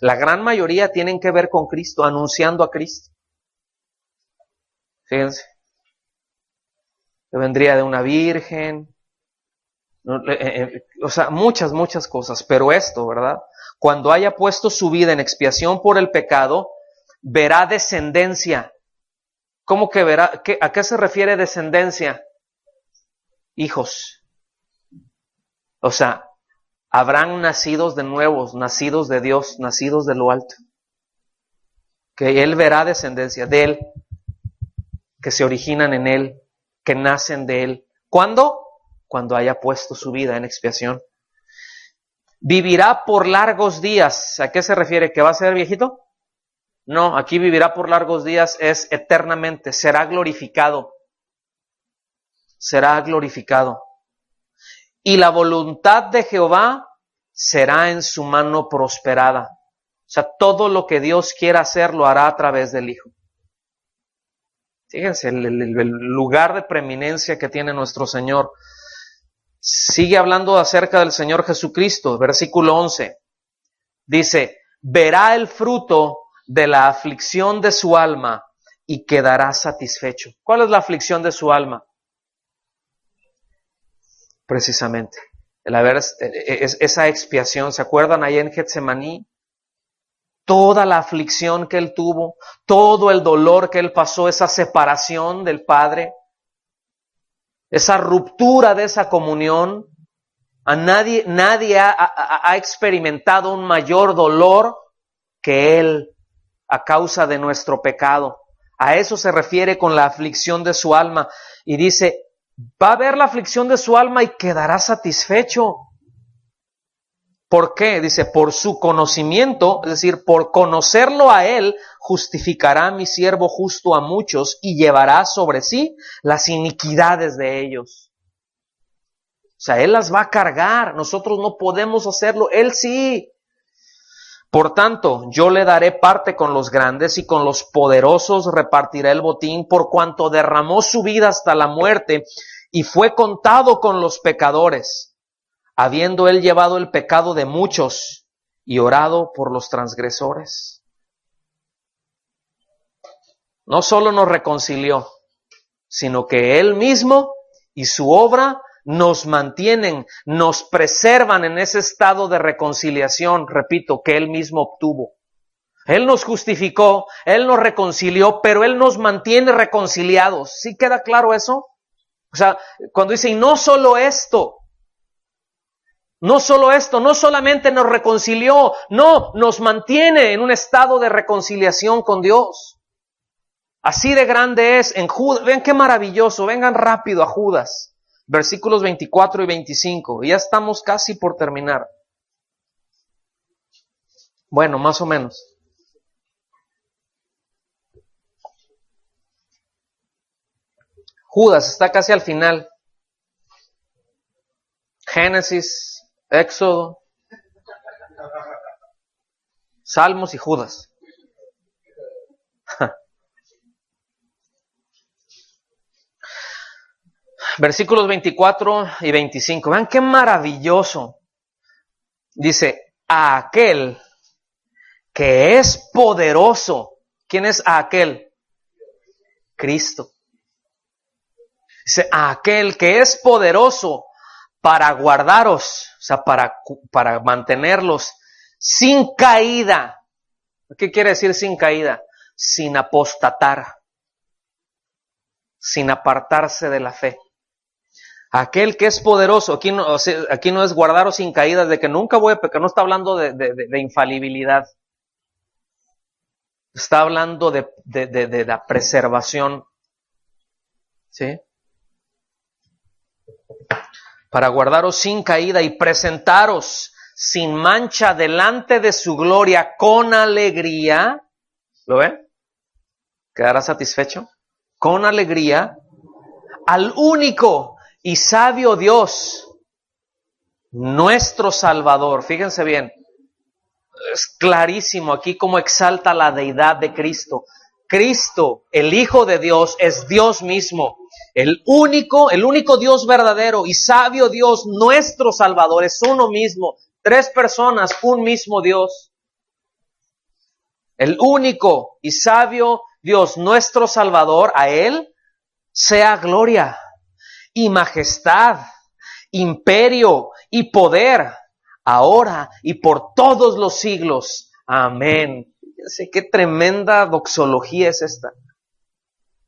la gran mayoría tienen que ver con Cristo, anunciando a Cristo. Fíjense. Que vendría de una virgen. O sea, muchas cosas, pero esto, ¿verdad? Cuando haya puesto su vida en expiación por el pecado, verá descendencia. ¿Cómo que verá? ¿A qué se refiere descendencia? Hijos. O sea, habrán nacidos de nuevos, nacidos de Dios, nacidos de lo alto. Que Él verá descendencia de Él, que se originan en Él, que nacen de Él. ¿Cuándo? Cuando haya puesto su vida en expiación. Vivirá por largos días. ¿A qué se refiere? ¿Que va a ser viejito? No, aquí vivirá por largos días es eternamente. Será glorificado. Será glorificado. Y la voluntad de Jehová será en su mano prosperada. O sea, todo lo que Dios quiera hacer lo hará a través del Hijo. Fíjense el lugar de preeminencia que tiene nuestro Señor. Sigue hablando acerca del Señor Jesucristo, versículo 11. Dice, verá el fruto de la aflicción de su alma y quedará satisfecho. ¿Cuál es la aflicción de su alma? Precisamente, esa expiación. ¿Se acuerdan ahí en Getsemaní? Toda la aflicción que Él tuvo, todo el dolor que Él pasó, esa separación del Padre, esa ruptura de esa comunión. Nadie ha experimentado un mayor dolor que Él a causa de nuestro pecado. A eso se refiere con la aflicción de su alma. Y dice, va a ver la aflicción de su alma y quedará satisfecho. ¿Por qué? Dice, por su conocimiento, es decir, por conocerlo a Él, justificará a mi siervo justo a muchos y llevará sobre sí las iniquidades de ellos. O sea, Él las va a cargar, nosotros no podemos hacerlo, Él sí. Por tanto, yo le daré parte con los grandes y con los poderosos repartirá el botín, por cuanto derramó su vida hasta la muerte y fue contado con los pecadores, habiendo él llevado el pecado de muchos y orado por los transgresores. No solo nos reconcilió, sino que él mismo y su obra nos mantienen, nos preservan en ese estado de reconciliación, repito, que Él mismo obtuvo. Él nos justificó, Él nos reconcilió, pero Él nos mantiene reconciliados. ¿Sí queda claro eso? O sea, cuando dice, y no solo esto, no solamente nos reconcilió, no, nos mantiene en un estado de reconciliación con Dios. Así de grande es en Judas. Vean qué maravilloso, vengan rápido a Judas. Versículos 24 y 25. Ya estamos casi por terminar. Bueno, más o menos. Judas está casi al final. Génesis, Éxodo, Salmos y Judas. Versículos 24 y 25. Vean qué maravilloso. Dice, a aquel que es poderoso. ¿Quién es aquel? Cristo. Dice, a aquel que es poderoso para guardaros, o sea, para mantenerlos sin caída. ¿Qué quiere decir sin caída? Sin apostatar, sin apartarse de la fe. Aquel que es poderoso, aquí no es guardaros sin caídas, de que nunca voy a pecar, no está hablando de infalibilidad. Está hablando de la preservación. ¿Sí? Para guardaros sin caída y presentaros sin mancha delante de su gloria con alegría. ¿Lo ven? ¿Quedará satisfecho? Con alegría al único y sabio Dios, nuestro Salvador. Fíjense bien, es clarísimo aquí cómo exalta la deidad de Cristo. Cristo, el Hijo de Dios, es Dios mismo, el único Dios verdadero y sabio Dios, nuestro Salvador, es uno mismo, 3 personas, un mismo Dios. El único y sabio Dios, nuestro Salvador, a Él sea gloria y majestad, imperio y poder, ahora y por todos los siglos. Amén. Fíjense qué tremenda doxología es esta.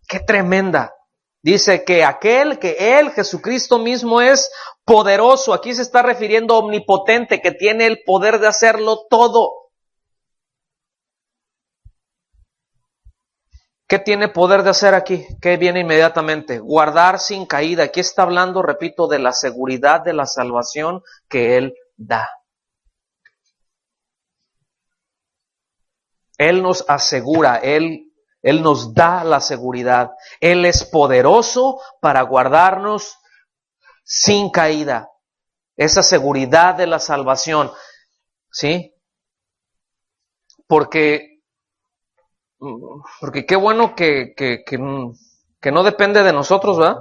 Qué tremenda. Dice que Él, Jesucristo mismo, es poderoso. Aquí se está refiriendo a omnipotente, que tiene el poder de hacerlo todo. ¿Qué tiene poder de hacer aquí? ¿Qué viene inmediatamente? Guardar sin caída. Aquí está hablando, repito, de la seguridad de la salvación que Él da. Él nos asegura, Él nos da la seguridad. Él es poderoso para guardarnos sin caída. Esa seguridad de la salvación. ¿Sí? Porque qué bueno que no depende de nosotros, ¿verdad?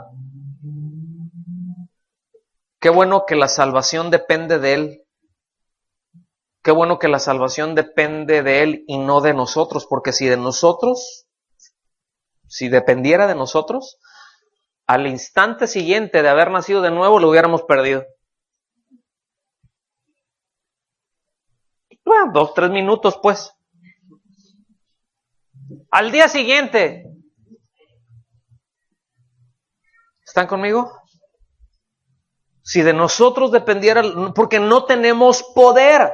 Qué bueno que la salvación depende de Él. Qué bueno que la salvación depende de Él y no de nosotros, porque si dependiera de nosotros, al instante siguiente de haber nacido de nuevo lo hubiéramos perdido. Bueno, 2-3 minutos pues. Al día siguiente. ¿Están conmigo? Si de nosotros dependiera, porque no tenemos poder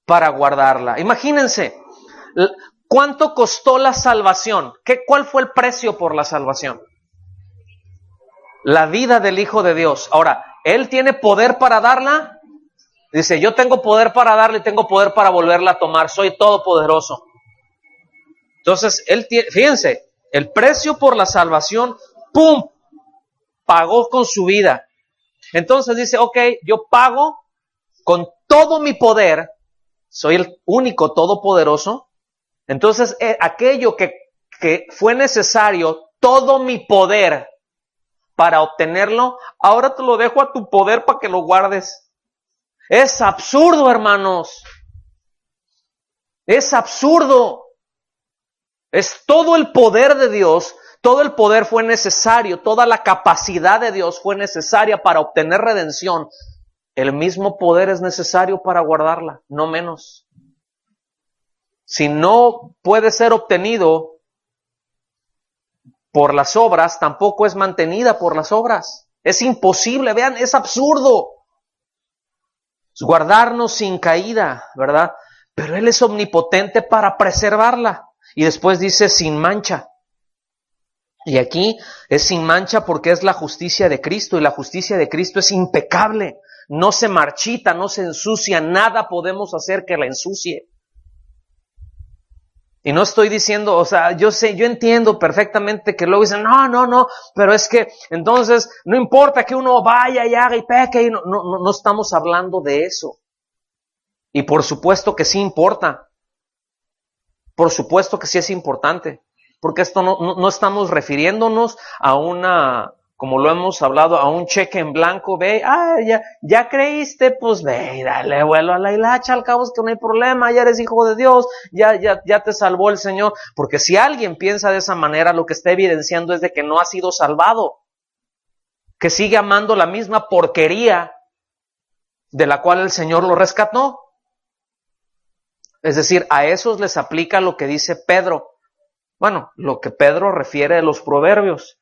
para guardarla. Imagínense, ¿cuánto costó la salvación? ¿Cuál fue el precio por la salvación? La vida del Hijo de Dios. Ahora, ¿Él tiene poder para darla? Dice, yo tengo poder para darle y tengo poder para volverla a tomar. Soy todopoderoso. Entonces, fíjense, el precio por la salvación, ¡pum!, pagó con su vida. Entonces dice, ok, yo pago con todo mi poder, soy el único todopoderoso. Entonces, aquello que fue necesario, todo mi poder para obtenerlo, ahora te lo dejo a tu poder para que lo guardes. Es absurdo, hermanos. Es absurdo. Es todo el poder de Dios, todo el poder fue necesario, toda la capacidad de Dios fue necesaria para obtener redención. El mismo poder es necesario para guardarla, no menos. Si no puede ser obtenido por las obras, tampoco es mantenida por las obras. Es imposible, vean, es absurdo. Guardarnos sin caída, ¿verdad? Pero Él es omnipotente para preservarla. Y después dice sin mancha. Y aquí es sin mancha porque es la justicia de Cristo. Y la justicia de Cristo es impecable. No se marchita, no se ensucia. Nada podemos hacer que la ensucie. Y no estoy diciendo, o sea, yo entiendo perfectamente que luego dicen, no, pero es que entonces no importa que uno vaya y haga y peque. Y no estamos hablando de eso. Y por supuesto que sí importa. Por supuesto que sí es importante, porque esto no estamos refiriéndonos a una, como lo hemos hablado, a un cheque en blanco, ve, ya creíste, pues ve, dale vuelo a la hilacha, al cabo es que no hay problema, ya eres hijo de Dios, ya te salvó el Señor, porque si alguien piensa de esa manera, lo que está evidenciando es de que no ha sido salvado, que sigue amando la misma porquería de la cual el Señor lo rescató. Es decir, a esos les aplica lo que dice Pedro. Bueno, lo que Pedro refiere a los proverbios.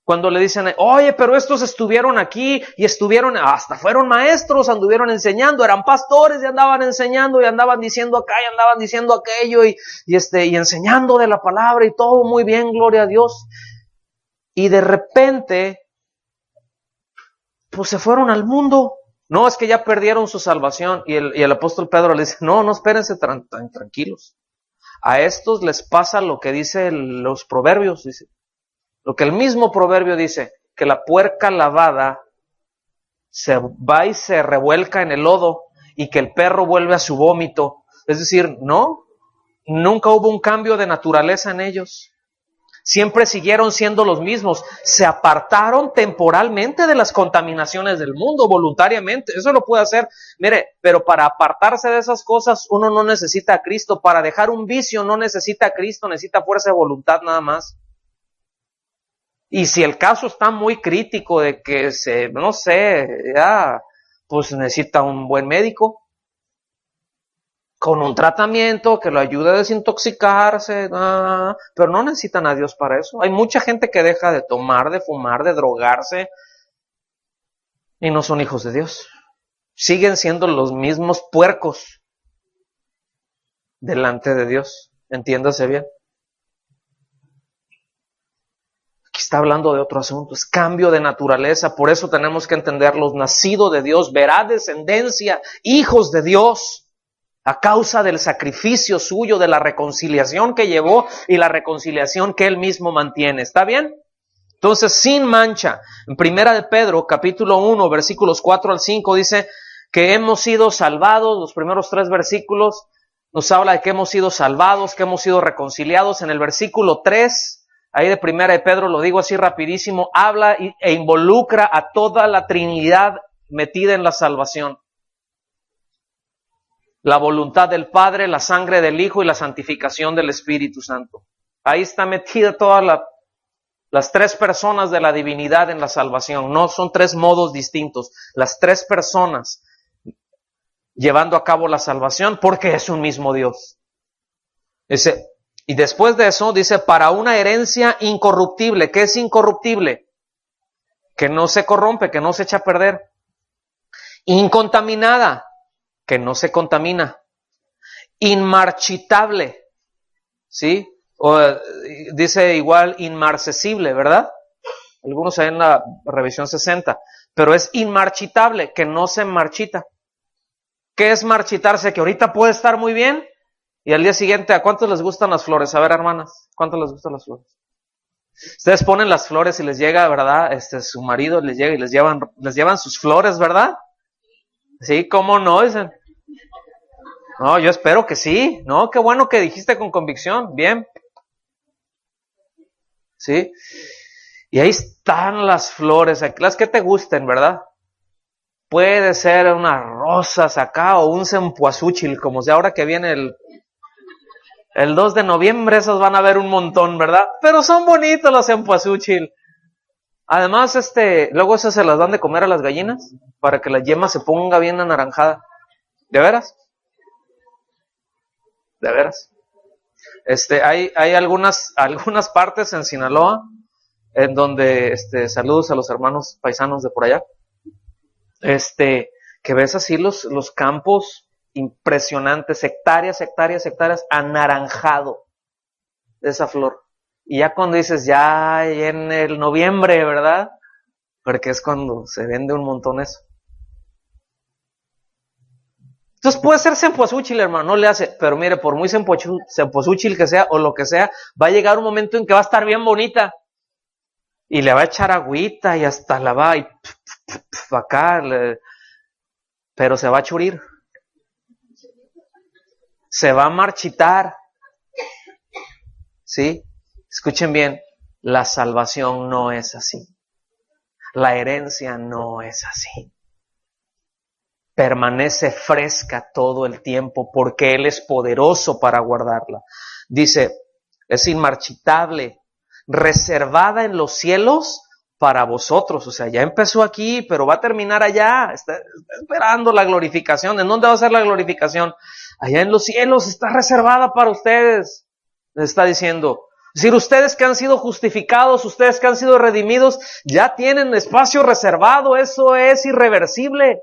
Cuando le dicen, oye, pero estos estuvieron aquí y hasta fueron maestros, anduvieron enseñando, eran pastores y andaban enseñando y andaban diciendo acá y andaban diciendo aquello y enseñando de la palabra y todo muy bien, gloria a Dios. Y de repente, pues se fueron al mundo. No, es que ya perdieron su salvación. Y el apóstol Pedro le dice, no, espérense tranquilos. A estos les pasa lo que dice los proverbios, dice. Lo que el mismo proverbio dice, que la puerca lavada se va y se revuelca en el lodo y que el perro vuelve a su vómito. Es decir, nunca hubo un cambio de naturaleza en ellos. Siempre siguieron siendo los mismos. Se apartaron temporalmente de las contaminaciones del mundo, voluntariamente. Eso lo puede hacer. Mire, pero para apartarse de esas cosas uno no necesita a Cristo. Para dejar un vicio no necesita a Cristo, necesita fuerza de voluntad nada más. Y si el caso está muy crítico de que pues necesita un buen médico con un tratamiento que lo ayude a desintoxicarse, pero no necesitan a Dios para eso. Hay mucha gente que deja de tomar, de fumar, de drogarse y no son hijos de Dios. Siguen siendo los mismos puercos delante de Dios. Entiéndase bien. Aquí está hablando de otro asunto, es cambio de naturaleza. Por eso tenemos que entender, los nacidos de Dios, verá descendencia, hijos de Dios. A causa del sacrificio suyo, de la reconciliación que llevó y la reconciliación que Él mismo mantiene. ¿Está bien? Entonces, sin mancha. En Primera de Pedro, capítulo 1, versículos 4 al 5, dice que hemos sido salvados. Los primeros 3 versículos nos habla de que hemos sido salvados, que hemos sido reconciliados. En el versículo 3, ahí de Primera de Pedro, lo digo así rapidísimo, habla e involucra a toda la Trinidad metida en la salvación. La voluntad del Padre, la sangre del Hijo y la santificación del Espíritu Santo. Ahí está metida todas las 3 personas de la divinidad en la salvación. No son 3 modos distintos. Las 3 personas llevando a cabo la salvación porque es un mismo Dios. Y después de eso dice, para una herencia incorruptible. ¿Qué es incorruptible? Que no se corrompe, que no se echa a perder. Incontaminada, que no se contamina. Inmarchitable, ¿sí? O dice igual inmarcesible, ¿verdad? Algunos hay en la revisión 60, pero es inmarchitable, que no se marchita. ¿Qué es marchitarse? Que ahorita puede estar muy bien y al día siguiente, ¿a cuántos les gustan las flores? A ver, hermanas, ¿cuántos les gustan las flores? Ustedes ponen las flores y les llega, ¿verdad? Su marido les llega y les llevan sus flores, ¿verdad? Sí, ¿cómo no? Dicen. No, yo espero que sí. No, qué bueno que dijiste con convicción. Bien. Sí. Y ahí están las flores, las que te gusten, ¿verdad? Puede ser unas rosas acá o un cempasúchil, como si ahora que viene el 2 de noviembre, esos van a ver un montón, ¿verdad? Pero son bonitos los cempasúchil. Además, luego esas se las dan de comer a las gallinas para que la yema se ponga bien anaranjada. ¿De veras? ¿De veras? Hay algunas partes en Sinaloa en donde, saludos a los hermanos paisanos de por allá, que ves así los campos impresionantes, hectáreas, anaranjado de esa flor. Y ya cuando dices, ya en el noviembre, ¿verdad? Porque es cuando se vende un montón eso. Entonces puede ser cempasúchil, hermano, no le hace, pero mire, por muy cempasúchil que sea o lo que sea, va a llegar un momento en que va a estar bien bonita. Y le va a echar agüita y hasta la va y acá, pero se va a churir. Se va a marchitar. ¿Sí? Escuchen bien, la salvación no es así. La herencia no es así. Permanece fresca todo el tiempo porque Él es poderoso para guardarla. Dice, es inmarchitable, reservada en los cielos para vosotros. O sea, ya empezó aquí, pero va a terminar allá. Está esperando la glorificación. ¿En dónde va a ser la glorificación? Allá en los cielos está reservada para ustedes. Les está diciendo. Es decir, ustedes que han sido justificados, ustedes que han sido redimidos, ya tienen espacio reservado. Eso es irreversible.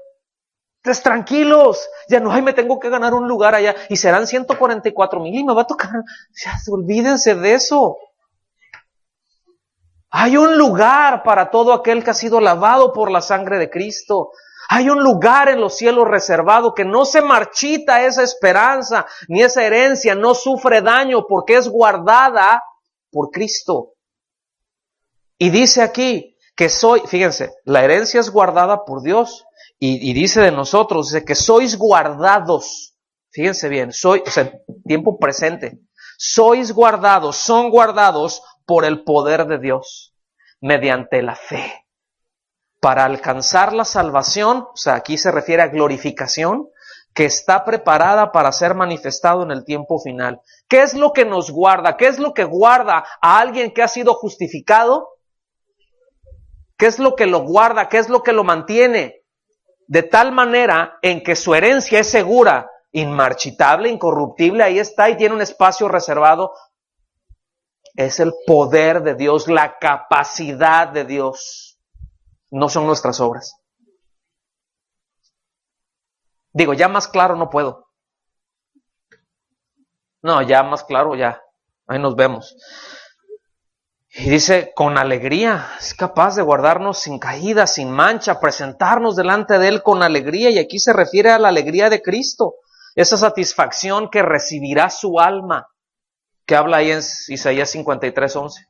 Entonces, tranquilos, ya no, me tengo que ganar un lugar allá, y serán 144,000 y me va a tocar, ya, olvídense de eso. Hay un lugar para todo aquel que ha sido lavado por la sangre de Cristo. Hay un lugar en los cielos reservado que no se marchita esa esperanza, ni esa herencia, no sufre daño porque es guardada por Cristo. Y dice aquí que fíjense, la herencia es guardada por Dios. Y dice de nosotros, dice que sois guardados. Fíjense bien, tiempo presente. Sois guardados, son guardados por el poder de Dios, mediante la fe. Para alcanzar la salvación, o sea, aquí se refiere a glorificación, que está preparada para ser manifestado en el tiempo final. ¿Qué es lo que nos guarda? ¿Qué es lo que guarda a alguien que ha sido justificado? ¿Qué es lo que lo guarda? ¿Qué es lo que lo mantiene? De tal manera en que su herencia es segura, inmarchitable, incorruptible, ahí está y tiene un espacio reservado. Es el poder de Dios, la capacidad de Dios. No son nuestras obras. Digo, ya más claro no puedo. No, ya más claro, ya. Ahí nos vemos. Y dice, con alegría, es capaz de guardarnos sin caída, sin mancha, presentarnos delante de Él con alegría. Y aquí se refiere a la alegría de Cristo, esa satisfacción que recibirá su alma, que habla ahí en Isaías 53:11.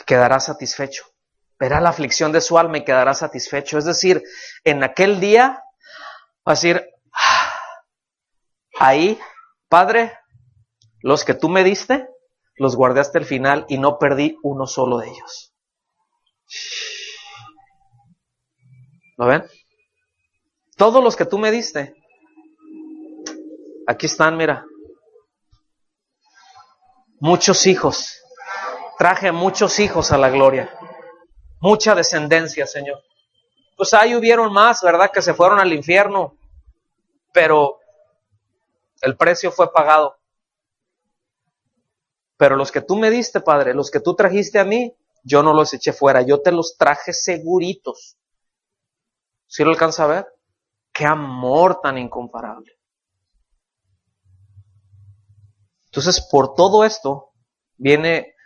Quedará satisfecho, verá la aflicción de su alma y quedará satisfecho. Es decir, en aquel día va a decir, ahí, Padre, los que tú me diste, los guardé hasta el final y no perdí uno solo de ellos. ¿Lo ven? Todos los que tú me diste, aquí están, mira. Muchos hijos. Traje muchos hijos a la gloria. Mucha descendencia, Señor. Pues ahí hubieron más, ¿verdad? Que se fueron al infierno. Pero el precio fue pagado. Pero los que tú me diste, Padre, los que tú trajiste a mí, yo no los eché fuera, yo te los traje seguritos. ¿Sí lo alcanza a ver? ¡Qué amor tan incomparable! Entonces, por todo esto,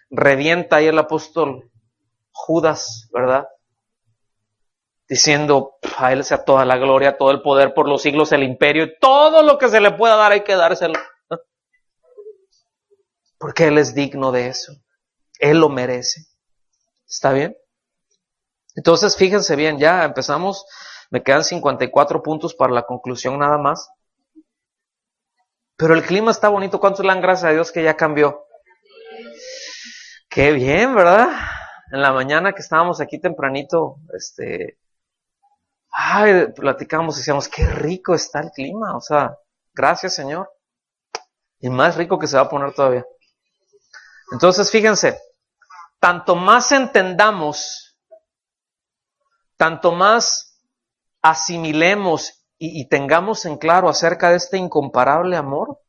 revienta ahí el apóstol Judas, ¿verdad? diciendo, a Él sea toda la gloria, todo el poder por los siglos, el imperio, y todo lo que se le pueda dar hay que dárselo. Porque Él es digno de eso. Él lo merece. ¿Está bien? Entonces, fíjense bien, ya empezamos. Me quedan 54 puntos para la conclusión nada más. Pero el clima está bonito. ¿Cuántos le dan gracias a Dios que ya cambió? Qué bien, ¿verdad? En la mañana que estábamos aquí tempranito, platicábamos y decíamos, qué rico está el clima. O sea, gracias, Señor. Y más rico que se va a poner todavía. Entonces, fíjense, tanto más entendamos, tanto más asimilemos y tengamos en claro acerca de este incomparable amor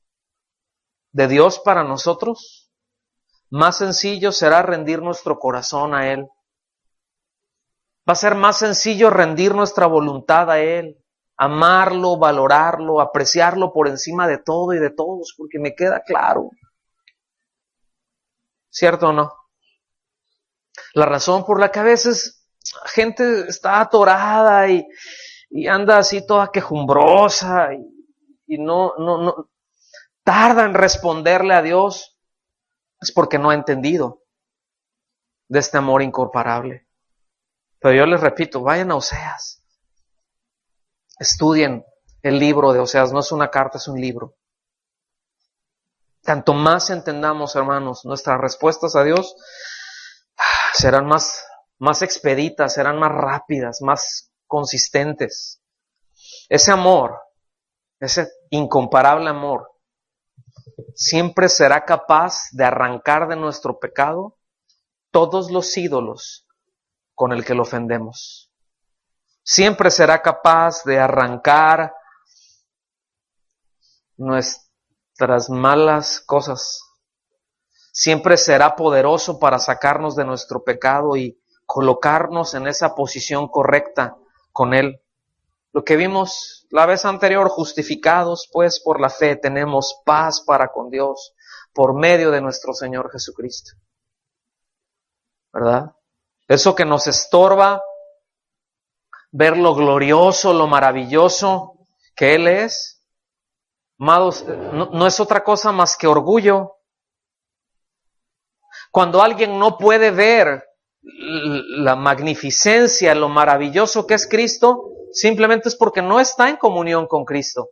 de Dios para nosotros, más sencillo será rendir nuestro corazón a Él. Va a ser más sencillo rendir nuestra voluntad a Él, amarlo, valorarlo, apreciarlo por encima de todo y de todos, porque me queda claro. ¿Cierto o no? La razón por la que a veces gente está atorada y anda así toda quejumbrosa y no tarda en responderle a Dios es porque no ha entendido de este amor incomparable. Pero yo les repito, vayan a Oseas, estudien el libro de Oseas, no es una carta, es un libro. Tanto más entendamos, hermanos, nuestras respuestas a Dios serán más expeditas, serán más rápidas, más consistentes. Ese amor, ese incomparable amor, siempre será capaz de arrancar de nuestro pecado todos los ídolos con el que lo ofendemos. Siempre será capaz de arrancar nuestras malas cosas. Siempre será poderoso para sacarnos de nuestro pecado y colocarnos en esa posición correcta con Él. Lo que vimos la vez anterior, justificados pues por la fe, tenemos paz para con Dios por medio de nuestro Señor Jesucristo. ¿Verdad? Eso que nos estorba, ver lo glorioso, lo maravilloso que Él es, amados, no es otra cosa más que orgullo. Cuando alguien no puede ver la magnificencia, lo maravilloso que es Cristo, simplemente es porque no está en comunión con Cristo.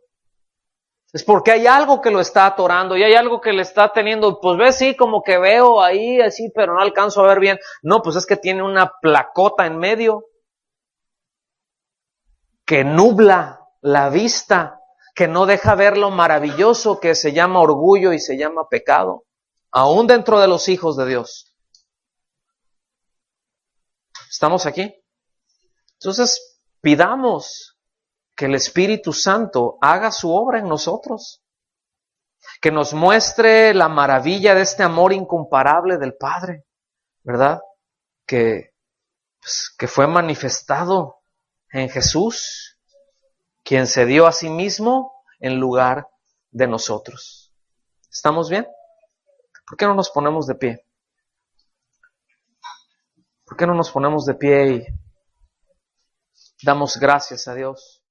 Es porque hay algo que lo está atorando y hay algo que le está teniendo, pues ve, sí, como que veo ahí, así, pero no alcanzo a ver bien. No, pues es que tiene una placota en medio que nubla la vista, que no deja ver lo maravilloso que se llama orgullo y se llama pecado, aún dentro de los hijos de Dios. ¿Estamos aquí? Entonces, pidamos que el Espíritu Santo haga su obra en nosotros, que nos muestre la maravilla de este amor incomparable del Padre, ¿verdad? Que fue manifestado en Jesús, quien se dio a sí mismo en lugar de nosotros. ¿Estamos bien? ¿Por qué no nos ponemos de pie? ¿Por qué no nos ponemos de pie y damos gracias a Dios?